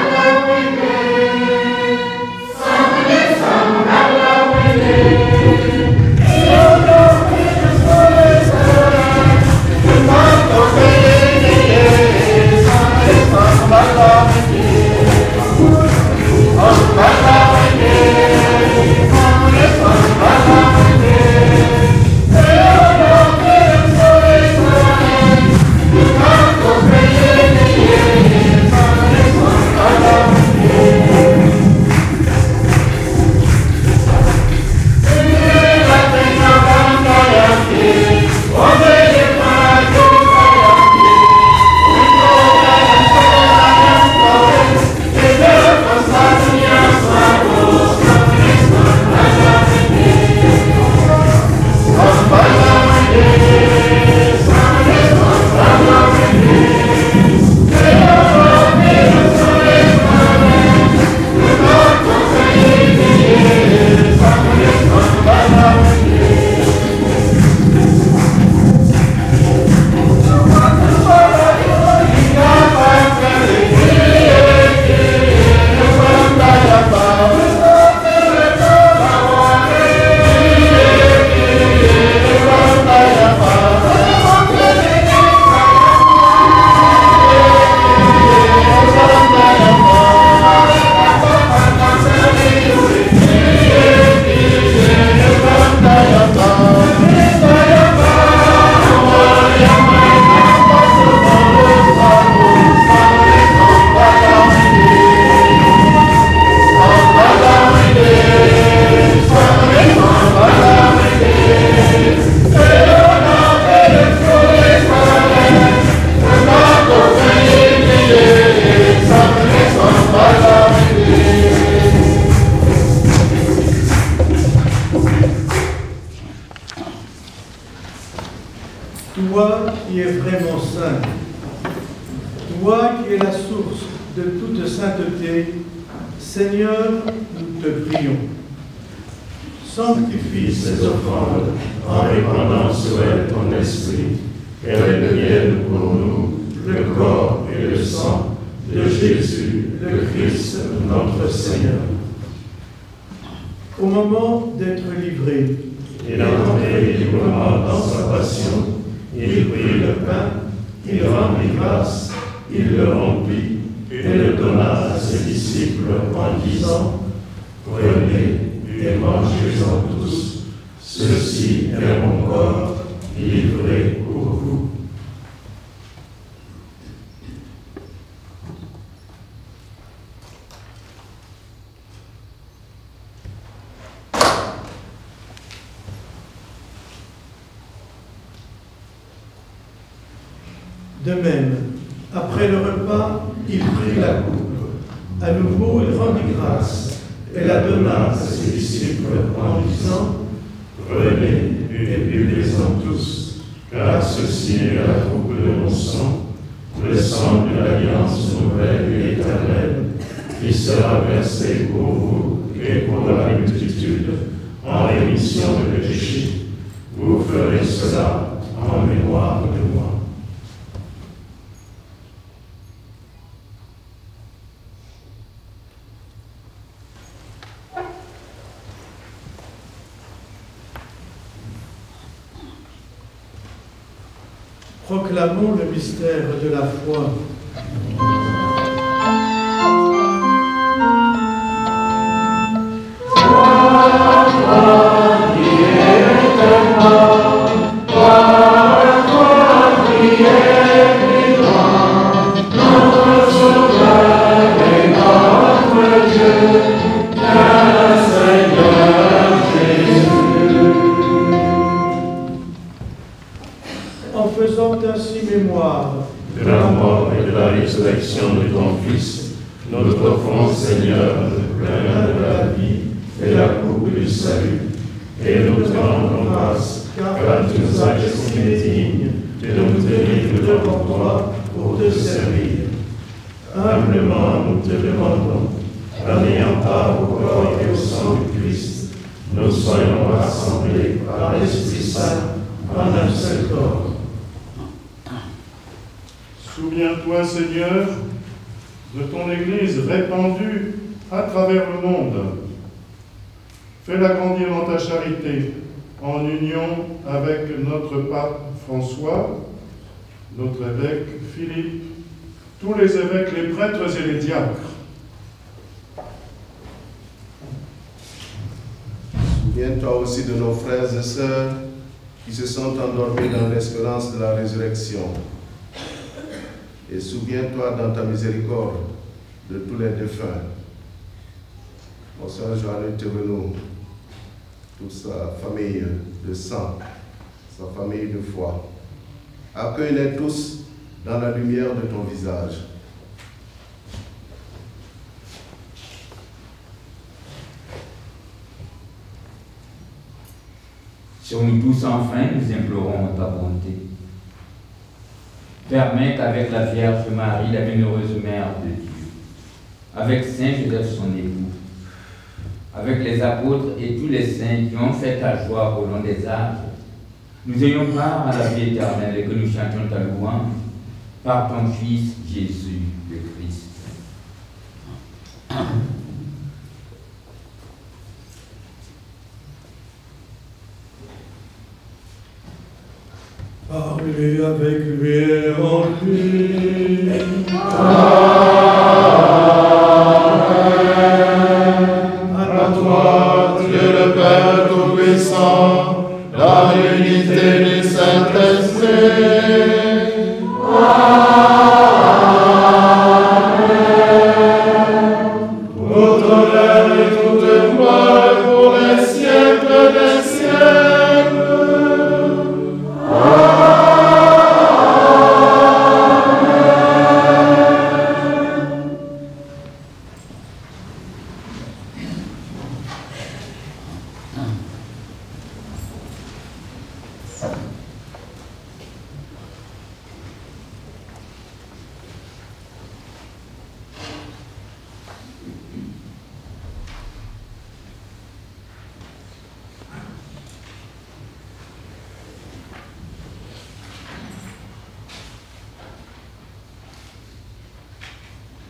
Toi qui es la source de toute sainteté, Seigneur, nous te prions. Sanctifie ces offrandes en répandant sur elles ton esprit, qu'elles deviennent pour nous le corps et le sang de Jésus, le Christ, notre Seigneur. Au moment d'être livré, Il entrait librement dans sa passion, il prit le pain, il rendit grâce, il le rompit et le donna à ses disciples en disant: Prenez et mangez-en tous, ceci est mon corps livré pour vous. de même, après le repas, il prit la coupe. À nouveau, il rendit grâce et la donna à ses disciples en disant: Prenez et buvez-en tous, car ceci est la coupe de mon sang, le sang de l'alliance nouvelle et éternelle, qui sera versé pour vous et pour la multitude en rémission de péché. Vous ferez cela en mémoire de moi. Proclamons le mystère de la foi. Ainsi mémoire de la mort et de la résurrection de ton Fils, notre offrande, Seigneur, le pain de la vie et la coupe du salut. Et nous te rendons grâce, car tu nous as estimés dignes de nous tenir devant toi pour te servir. Humblement, nous te demandons, en ayant part au corps et au sang du Christ, nous soyons rassemblés par l'Esprit Saint en un seul corps. Souviens-toi, Seigneur, de ton Église répandue à travers le monde. Fais-la grandir dans ta charité, en union avec notre pape François, notre évêque Philippe, tous les évêques, les prêtres et les diacres. Souviens-toi aussi de nos frères et sœurs qui se sont endormis dans l'espérance de la résurrection. Et souviens-toi dans ta miséricorde de tous les défunts. Monseigneur Joanny Thévenot, toute sa famille de sang, sa famille de foi. Accueille-les tous dans la lumière de ton visage. Sur nous tous enfin, nous implorons ta bonté. Permets qu'avec la Vierge Marie, la bienheureuse Mère de Dieu, avec Saint Joseph son époux, avec les apôtres et tous les saints qui ont fait ta joie au long des âges, nous ayons part à la vie éternelle et que nous chantions ta louange par ton Fils Jésus le Christ. Parlez avec lui et en lui. À toi, Dieu le Père Tout-Puissant, dans l'unité du Saint-Esprit. Pour ton œuvre et toute gloire pour les siècles des siècles.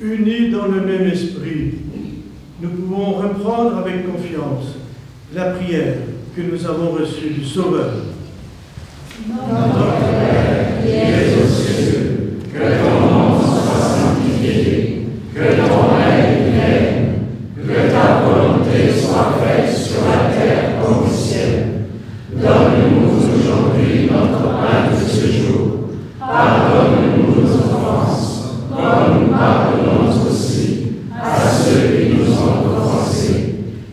Unis dans le même esprit, nous pouvons reprendre avec confiance la prière que nous avons reçue du Sauveur. Notre Père qui es aux cieux, que ton nom soit sanctifié, que ton règne vienne, que ta volonté soit faite sur la terre comme au ciel. Donne-nous aujourd'hui notre pain de ce jour. Pardonne-nous nos offenses, comme nous pardonnons aussi à ceux qui nous ont offensés.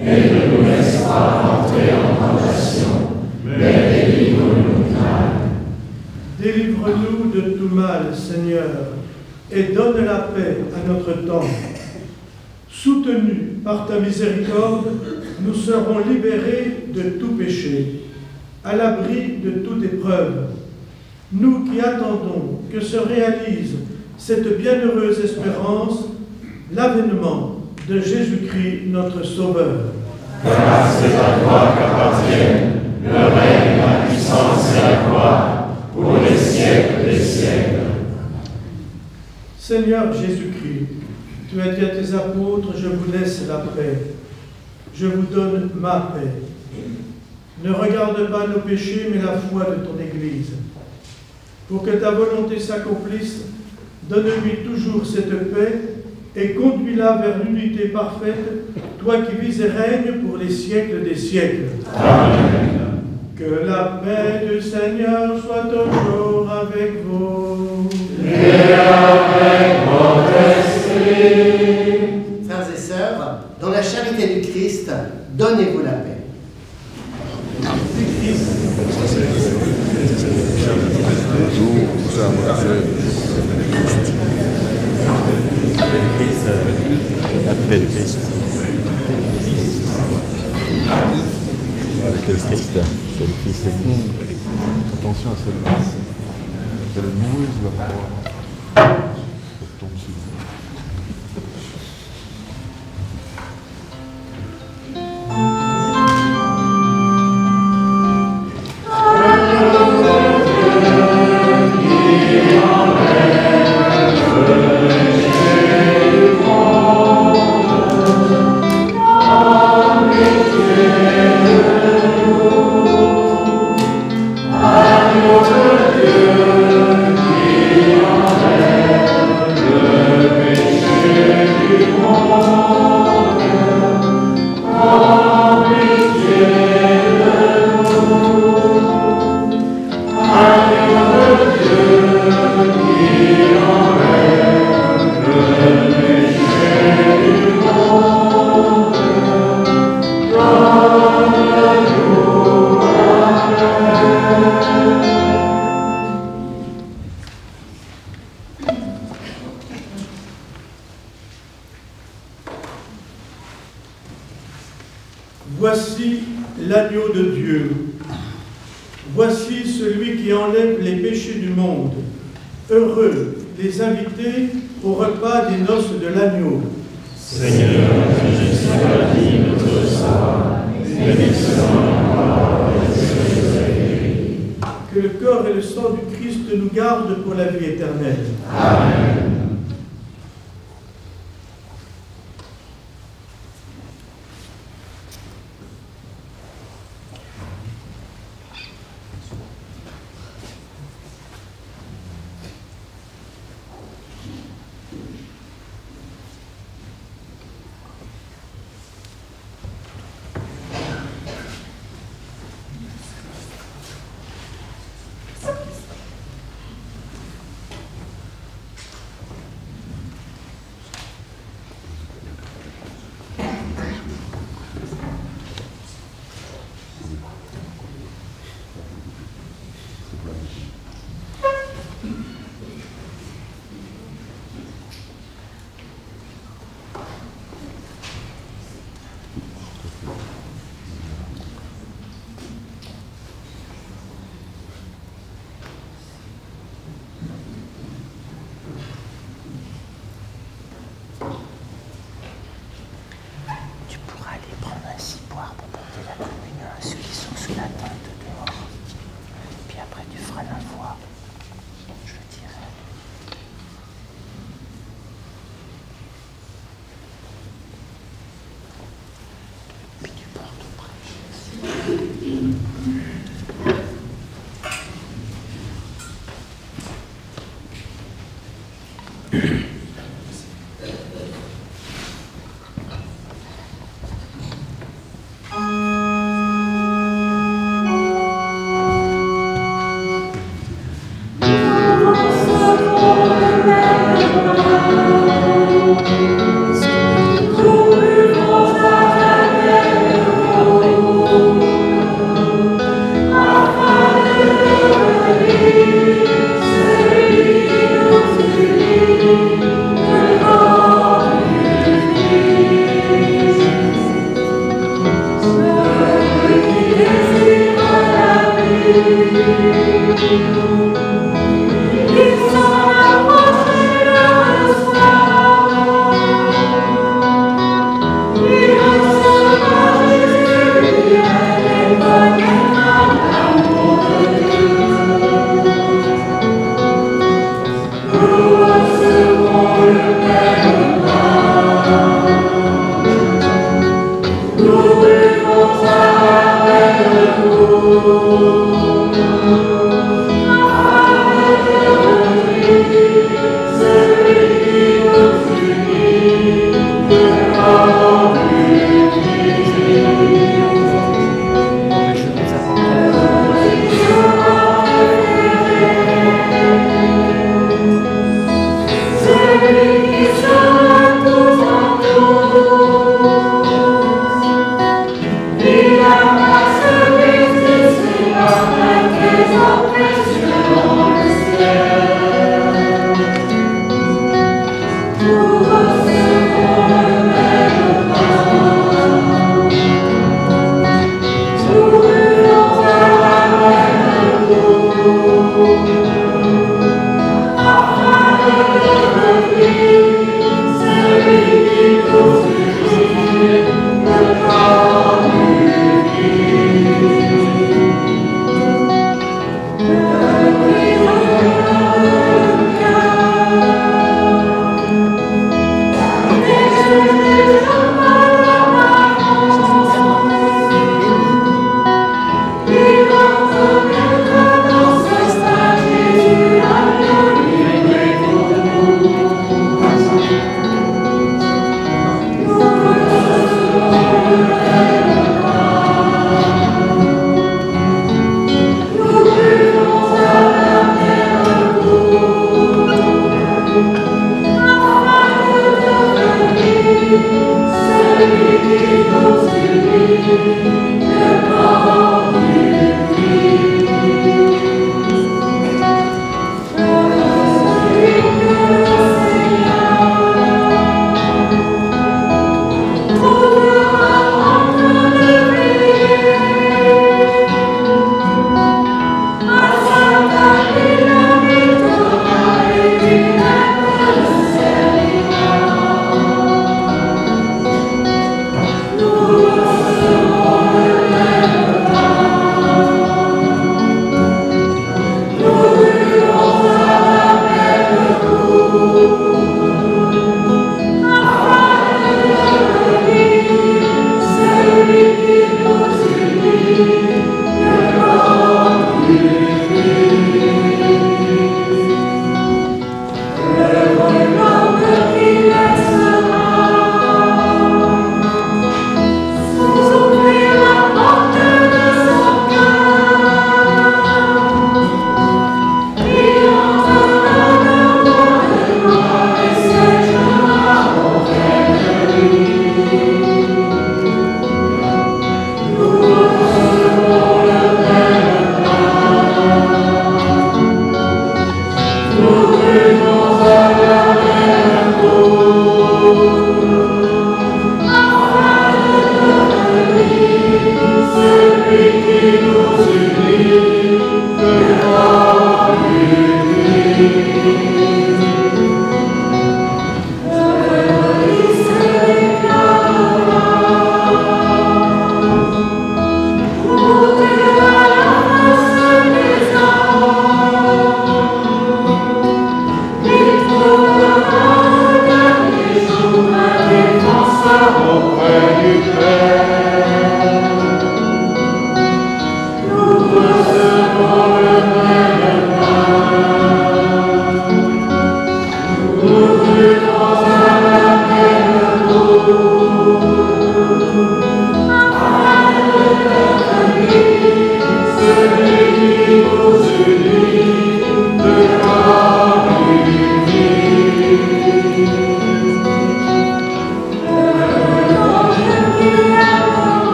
Et ne nous laisse pas entrer en tentation, mais délivre-nous du mal. Délivre-nous de tout mal, Seigneur, et donne la paix à notre temps. Soutenus par ta miséricorde, nous serons libérés de tout péché, à l'abri de toute épreuve. Nous qui attendons que se réalise cette bienheureuse espérance, l'avènement de Jésus-Christ, notre Sauveur. Car c'est à toi qu'appartiennent le règne, la puissance et la gloire, pour les siècles des siècles. Seigneur Jésus-Christ, tu as dit à tes apôtres, je vous laisse la paix, je vous donne ma paix. Ne regarde pas nos péchés, mais la foi de ton Église. Pour que ta volonté s'accomplisse, donne-lui toujours cette paix et conduis-la vers l'unité parfaite, toi qui vis et règnes pour les siècles des siècles. Amen. Que la paix du Seigneur soit toujours avec vous. Et avec votre esprit. Frères et sœurs, dans la charité du Christ, donnez-vous la paix. Après le Christ. Avec le Christ, c'est le Christ. Attention à celle-là. C'est la noueuse la roi. Ça tombe sur vous. Voici l'agneau de Dieu. Voici celui qui enlève les péchés du monde. Heureux les invités au repas des noces de l'agneau. Seigneur, je suis pas digne de te recevoir, mais que le corps et le sang du Christ nous gardent pour la vie éternelle. Amen.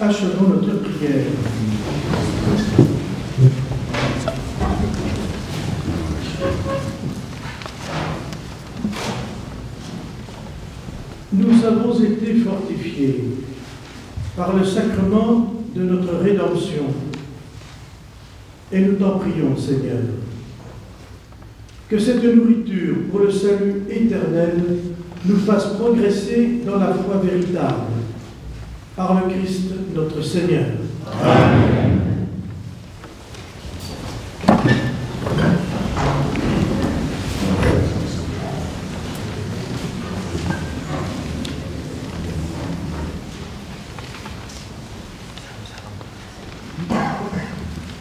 Achevons notre prière. Nous avons été fortifiés par le sacrement de notre rédemption et nous t'en prions, Seigneur, que cette nourriture pour le salut éternel nous fasse progresser dans la foi véritable. Par le Christ notre Seigneur. Amen.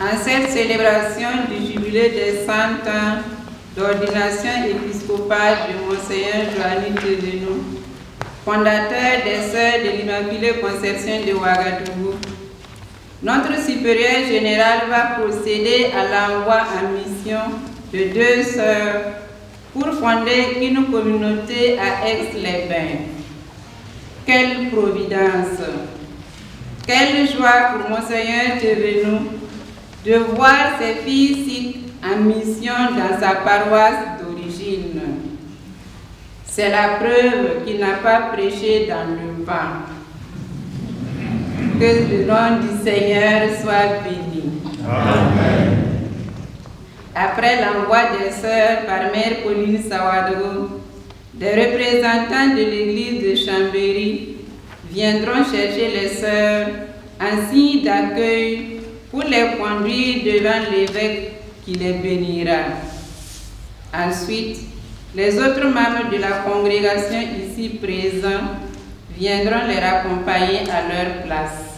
En cette célébration du jubilé des 100 ans d'ordination épiscopale de Monseigneur Joanny Thévenot, fondateur des Sœurs de l'Immaculée Conception de Ouagadougou, notre supérieur général va procéder à l'envoi en mission de 2 sœurs pour fonder une communauté à Aix-les-Bains. Quelle providence! Quelle joie pour Monseigneur Thévenot de voir ses filles ici en mission dans sa paroisse d'origine. C'est la preuve qu'il n'a pas prêché dans le vent. Que le nom du Seigneur soit béni. Amen. Après l'envoi des sœurs par Mère Pauline Sawadou, des représentants de l'église de Chambéry viendront chercher les sœurs en signe d'accueil pour les conduire devant l'évêque qui les bénira. Ensuite, les autres membres de la congrégation ici présents viendront les accompagner à leur place.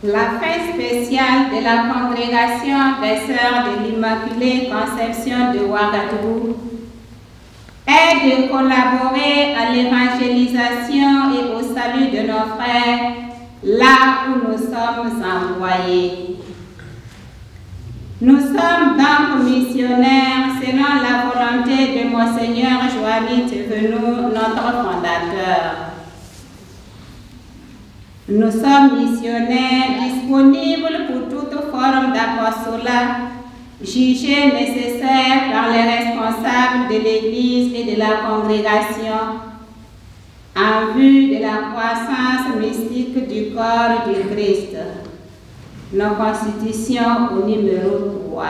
La fête spéciale de la congrégation des Sœurs de l'Immaculée Conception de Ouagadougou est de collaborer à l'évangélisation et au salut de nos frères là où nous sommes envoyés. Nous sommes donc missionnaires selon la volonté de Monseigneur Joanny Thévenoud, notre fondateur. Nous sommes missionnaires disponibles pour toute forme d'apostolat jugée nécessaire par les responsables de l'Église et de la congrégation en vue de la croissance mystique du corps du Christ. Nos constitutions au numéro 3.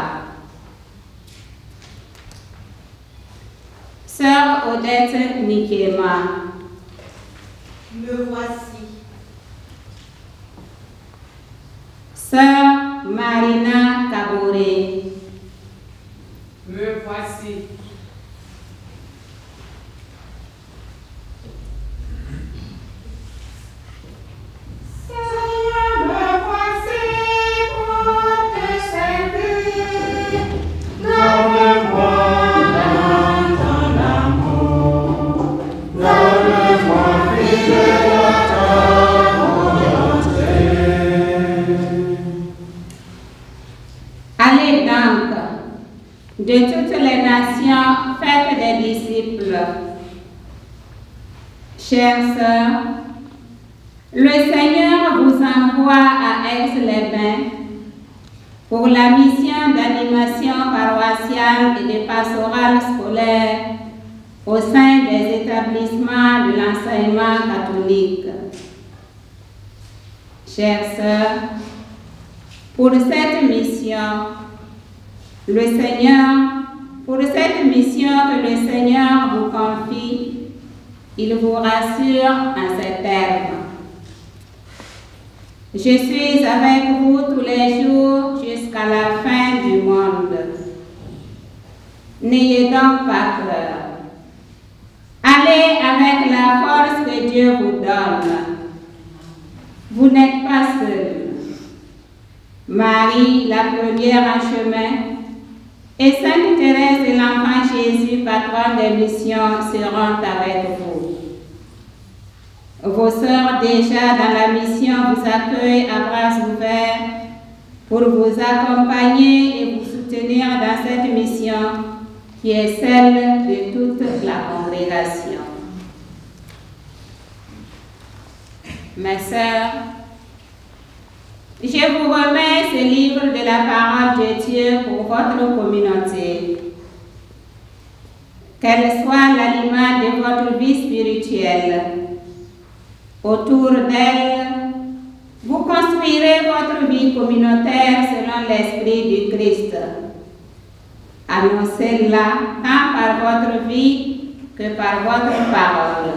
Sœur Odette Nikema. Me voici. Sœur Marina Kaboré. Me voici. Seigneur, me voici pour te servir. Donne-moi dans ton amour. Donne-moi fidèle à ta volonté. Allez donc, de toutes les nations, faites des disciples. Chères sœurs, le Seigneur vous envoie à Aix-les-Bains pour la mission d'animation paroissiale et de pastorale scolaire au sein des établissements de l'enseignement catholique. Chères sœurs, pour cette mission que le Seigneur vous confie, il vous rassure en ces termes. Je suis avec vous tous les jours jusqu'à la fin du monde. N'ayez donc pas peur. Allez avec la force que Dieu vous donne. Vous n'êtes pas seul. Marie, la première en chemin, et Sainte Thérèse de l'Enfant Jésus, patronne des missions, seront avec vous. Vos sœurs déjà dans la mission vous accueillent à bras ouverts pour vous accompagner et vous soutenir dans cette mission qui est celle de toute la congrégation. Mes sœurs, je vous remets ce livre de la parole de Dieu pour votre communauté. Qu'elle soit l'aliment de votre vie spirituelle. Autour d'elle, vous construirez votre vie communautaire selon l'esprit du Christ. Annoncez-la tant par votre vie que par votre parole.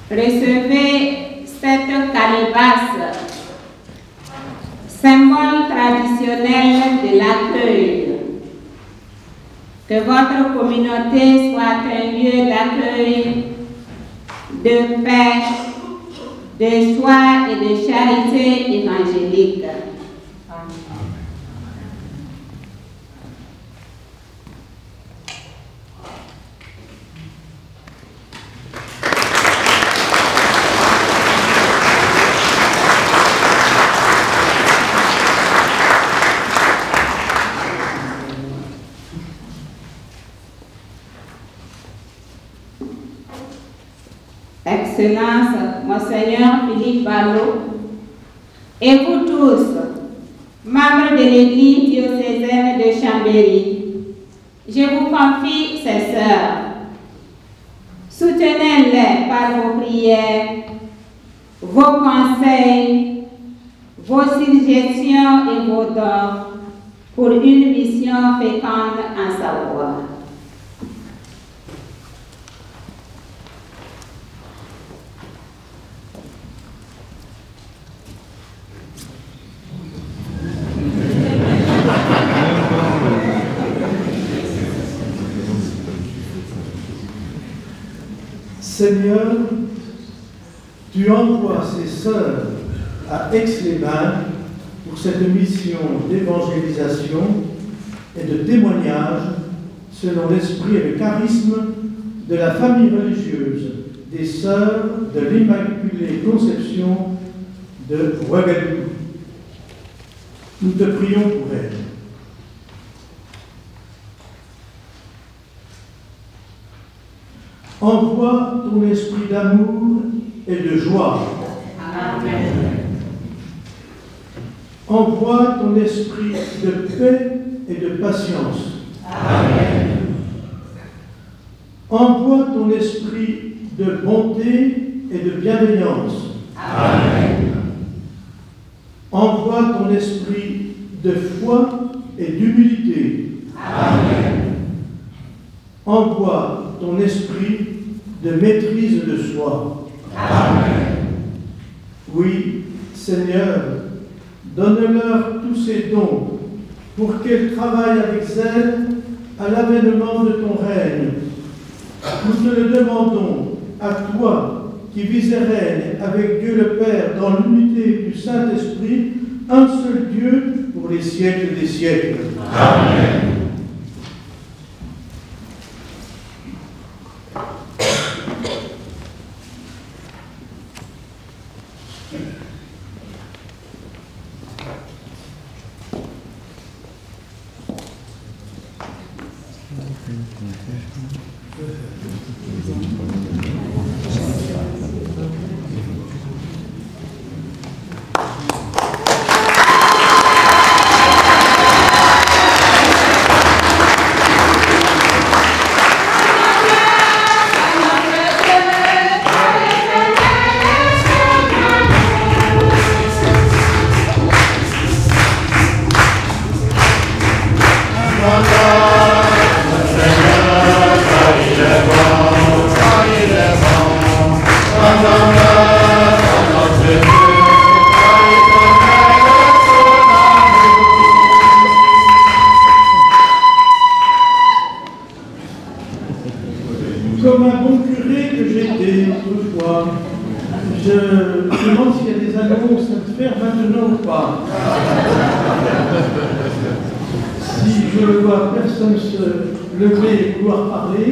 Recevez cette calebasse, symbole traditionnel de l'accueil. Que votre communauté soit un lieu d'accueil, de paix, de joie et de charité évangélique. Excellence, Monseigneur Philippe Ballot, et vous tous, membres de l'Église diocésaine de Chambéry, je vous confie ces sœurs. Soutenez-les par vos prières, vos conseils, vos suggestions et vos dons pour une mission féconde en savoir. Seigneur, tu envoies ces sœurs à Aix-les-Bains pour cette mission d'évangélisation et de témoignage selon l'esprit et le charisme de la famille religieuse des sœurs de l'Immaculée Conception de Ouagadougou. Nous te prions pour elles. Envoie ton esprit d'amour et de joie. Amen. Envoie ton esprit de paix et de patience. Amen. Envoie ton esprit de bonté et de bienveillance. Amen. Envoie ton esprit de foi et d'humilité. Amen. Envoie ton esprit de maîtrise de soi. Amen. Oui, Seigneur, donne-leur tous ces dons pour qu'elles travaillent avec zèle à l'avènement de ton règne. Nous te le demandons à toi qui vis et règnes avec Dieu le Père dans l'unité du Saint-Esprit, un seul Dieu pour les siècles des siècles. Amen. Comme un bon curé que j'étais autrefois, je demande s'il y a des annonces à faire maintenant ou pas. Si je ne vois personne se lever et vouloir parler,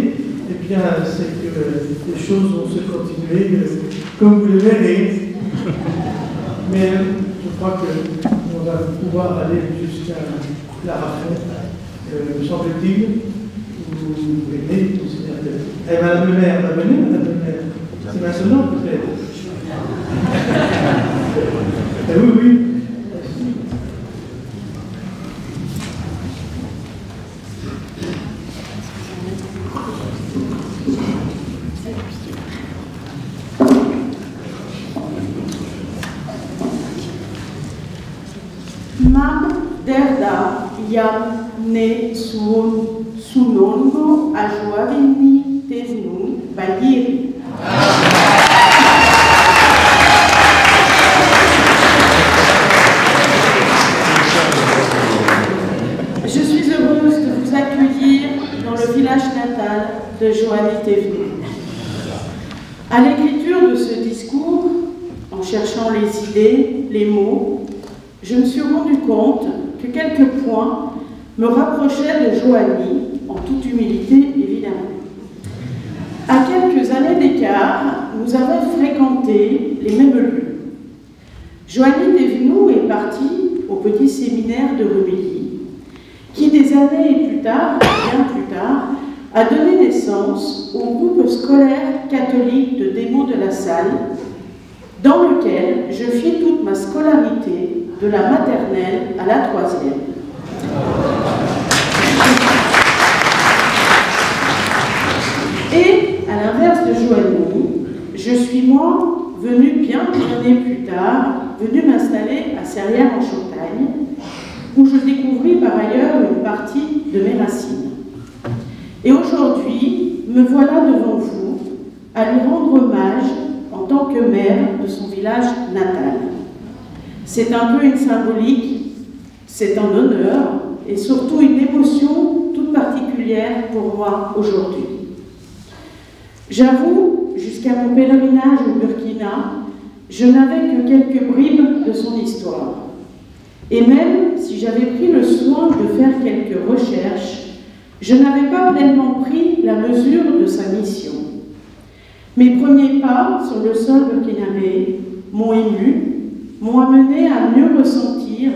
eh bien c'est que les choses vont se continuer comme vous le verrez. Mais je crois qu'on va pouvoir aller jusqu'à la rafette, me semble-t-il. Vous venez, et Madame le maire va venir, Madame le maire. C'est maintenant peut-être. Oui, oui. Mam derda yam ne sunongo ajuavini tesnun bayiri. Je suis heureuse de vous accueillir dans le village natal de Joanie Thévenoud. À l'écriture de ce discours, en cherchant les idées, les mots, je me suis rendu compte que quelques points me rapprochaient de Joanie, en toute humilité évidemment. À quelques années d'écart, nous avons fréquenté les mêmes lieux. Joanie Thévenoud est partie au petit séminaire de Rumilly, qui des années plus tard, bien plus tard, a donné naissance au groupe scolaire catholique de Desmaux de la Salle, dans lequel je fis toute ma scolarité, de la maternelle à la 3e. Et, à l'inverse de Joanie, je suis moi venue bien des années plus tard, venue m'installer à Serrières-en-Chautagne, où je découvris par ailleurs une partie de mes racines. Et aujourd'hui, me voilà devant vous à lui rendre hommage en tant que mère de son village natal. C'est un peu une symbolique, c'est un honneur et surtout une émotion toute particulière pour moi aujourd'hui. J'avoue jusqu'à jusqu'à mon pèlerinage au Burkina, je n'avais que quelques bribes de son histoire. Et même si j'avais pris le soin de faire quelques recherches, je n'avais pas pleinement pris la mesure de sa mission. Mes premiers pas sur le sol burkinabé m'ont ému, m'ont amené à mieux ressentir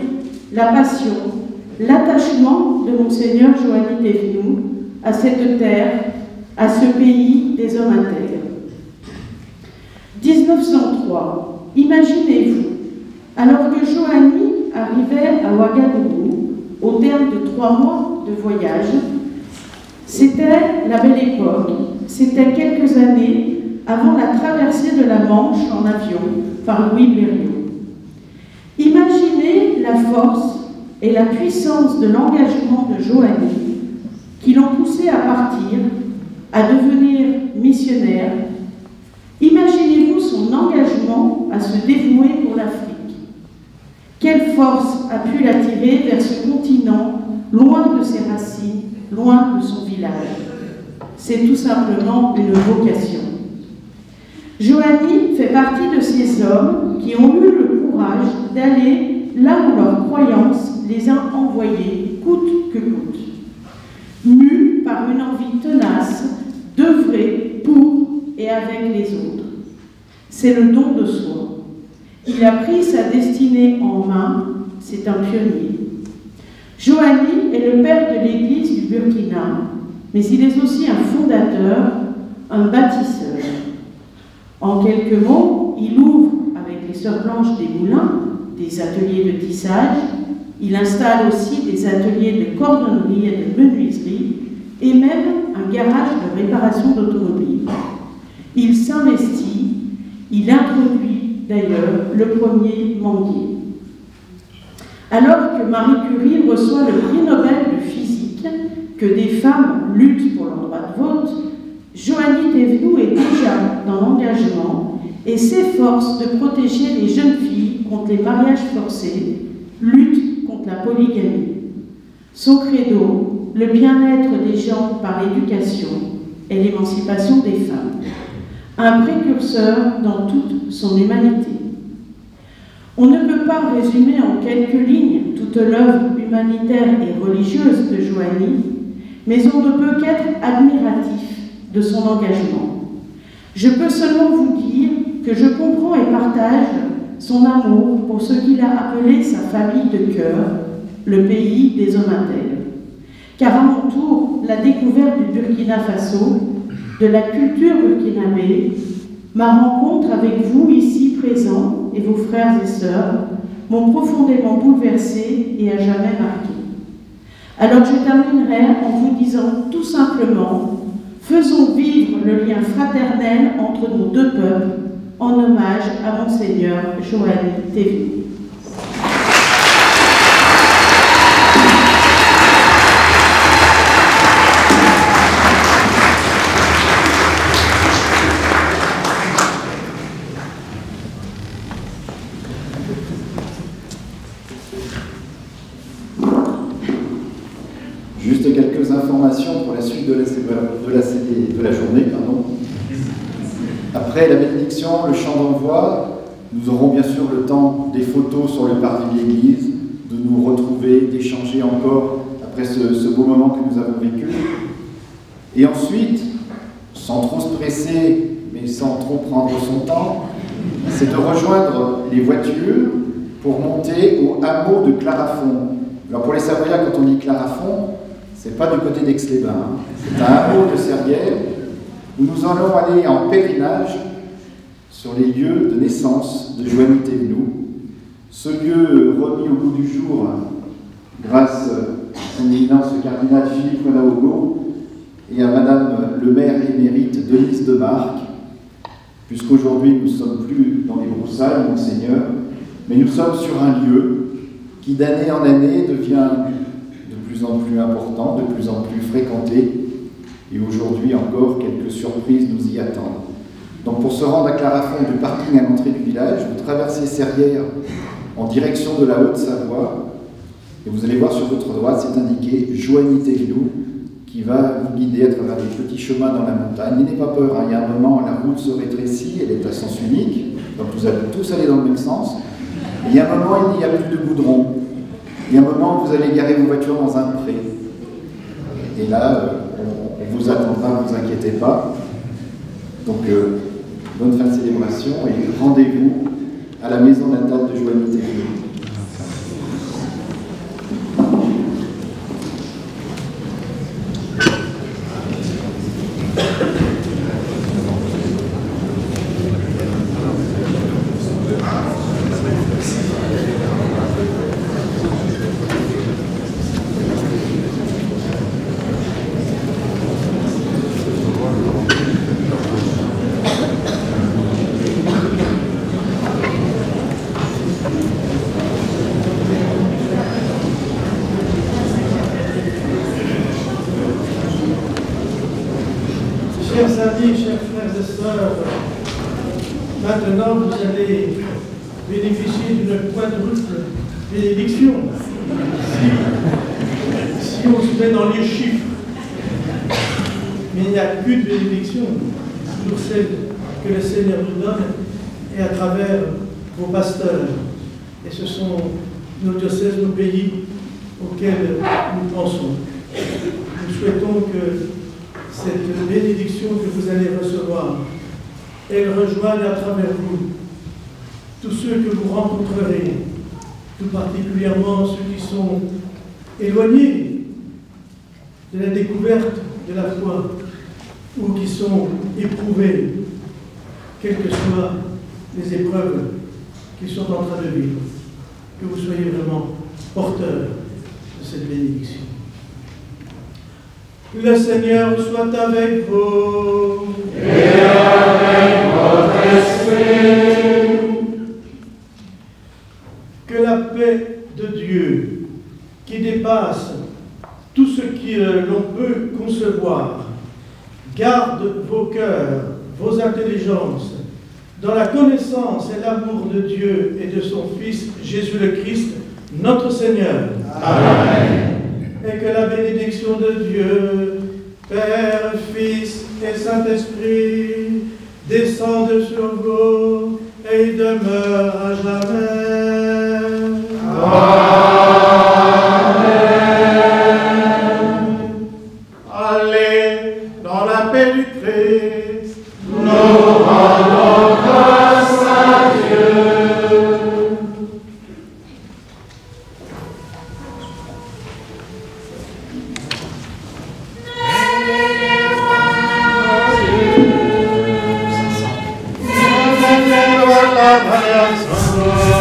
la passion, l'attachement de Monseigneur Joanny Thévenoud à cette terre, à ce pays des hommes intègres. 1903, imaginez-vous, alors que Joanny arrivait à Ouagadougou, au terme de 3 mois de voyage, c'était la belle époque, c'était quelques années avant la traversée de la Manche en avion par Louis Blériot. Imaginez la force et la puissance de l'engagement de Joanny qui l'ont poussé à partir, à devenir missionnaire. Imaginez-vous son engagement à se dévouer pour l'Afrique. Quelle force a pu l'attirer vers ce continent, loin de ses racines, loin de son village? C'est tout simplement une vocation. Joanny fait partie de ces hommes qui ont eu le courage d'aller là où leurs croyances les a envoyés, coûte que coûte. Mus par une envie tenace d'œuvrer pour et avec les autres. C'est le don de soi. Il a pris sa destinée en main, c'est un pionnier. Joanny est le père de l'Église du Burkina, mais il est aussi un fondateur, un bâtisseur. En quelques mots, il ouvre avec les Sœurs Blanches des Moulins des ateliers de tissage, il installe aussi des ateliers de cordonnerie et de menuiserie, et même un garage de réparation d'automobiles. Il s'investit, il introduit d'ailleurs le premier manguier. Alors que Marie Curie reçoit le prix Nobel de physique, que des femmes luttent pour leur droit de vote, Joanny Thévenoud est déjà dans l'engagement et s'efforce de protéger les jeunes filles contre les mariages forcés, lutte contre la polygamie. Son credo, le bien-être des gens par l'éducation et l'émancipation des femmes. Un précurseur dans toute son humanité. On ne peut pas résumer en quelques lignes toute l'œuvre humanitaire et religieuse de Joanny, mais on ne peut qu'être admiratif de son engagement. Je peux seulement vous dire que je comprends et partage son amour pour ce qu'il a appelé sa famille de cœur, le pays des hommes intègres. Car à mon tour, la découverte du Burkina Faso, de la culture burkinabé, ma rencontre avec vous ici présents et vos frères et sœurs m'ont profondément bouleversé et à jamais marqué. Alors je terminerai en vous disant tout simplement, faisons vivre le lien fraternel entre nos deux peuples en hommage à Monseigneur Joanny Thévenoud. Juste quelques informations pour la suite de la journée. Après la bénédiction, le chant d'envoi, nous aurons bien sûr le temps des photos sur le parvis de l'église, de nous retrouver, d'échanger encore après ce beau moment que nous avons vécu. Et ensuite, sans trop se presser, mais sans trop prendre son temps, c'est de rejoindre les voitures pour monter au hameau de Clarafond. Alors pour les Savoyards, quand on dit Clarafond, c'est pas du côté d'Aix-les-Bains, c'est un hameau de Serrières où nous allons aller en pèlerinage sur les lieux de naissance de Joanny Thévenoud. Ce lieu remis au goût du jour grâce à son éminence cardinal Philippe Wedraogo et à Madame le maire émérite Denise Demarque, puisqu'aujourd'hui nous ne sommes plus dans les broussailles, Monseigneur, mais nous sommes sur un lieu qui d'année en année devient de plus en plus important, de plus en plus fréquenté, et aujourd'hui encore quelques surprises nous y attendent. Donc pour se rendre à Clarafond du parking à l'entrée du village, vous traversez Serrières en direction de la Haute-Savoie, et vous allez voir sur votre droite, c'est indiqué Joanny Thévenoud, qui va vous guider à travers des petits chemins dans la montagne. N'ayez pas peur, hein. Il y a un moment, la route se rétrécit, elle est à sens unique, donc vous allez tous aller dans le même sens. Et il y a un moment, il n'y a plus de goudron. Il y a un moment où vous allez garer vos voitures dans un pré. Et là, on vous attendra, ne vous inquiétez pas. Donc, bonne fin de célébration et rendez-vous à la maison natale de Joanie Thévenot. Chers amis, chers frères et sœurs, maintenant vous allez bénéficier d'une quadruple bénédiction. Si on se met dans les chiffres, mais il n'y a qu'une bénédiction, toujours celle que le Seigneur nous donne, et à travers vos pasteurs. Et ce sont nos diocèses, nos pays auxquels nous pensons. Nous souhaitons que cette bénédiction que vous allez recevoir, elle rejoigne à travers vous tous ceux que vous rencontrerez, tout particulièrement ceux qui sont éloignés de la découverte de la foi ou qui sont éprouvés, quelles que soient les épreuves qu'ils sont en train de vivre, que vous soyez vraiment porteurs de cette bénédiction. Le Seigneur soit avec vous. Et avec votre esprit. Que la paix de Dieu, qui dépasse tout ce que l'on peut concevoir, garde vos cœurs, vos intelligences, dans la connaissance et l'amour de Dieu et de son Fils Jésus le Christ, notre Seigneur. Amen. Et que la bénédiction de Dieu, Père, Fils et Saint-Esprit, descende sur vous et demeure à jamais. Amen. Allez dans la paix du Christ. Nous rendons grâce à Dieu. La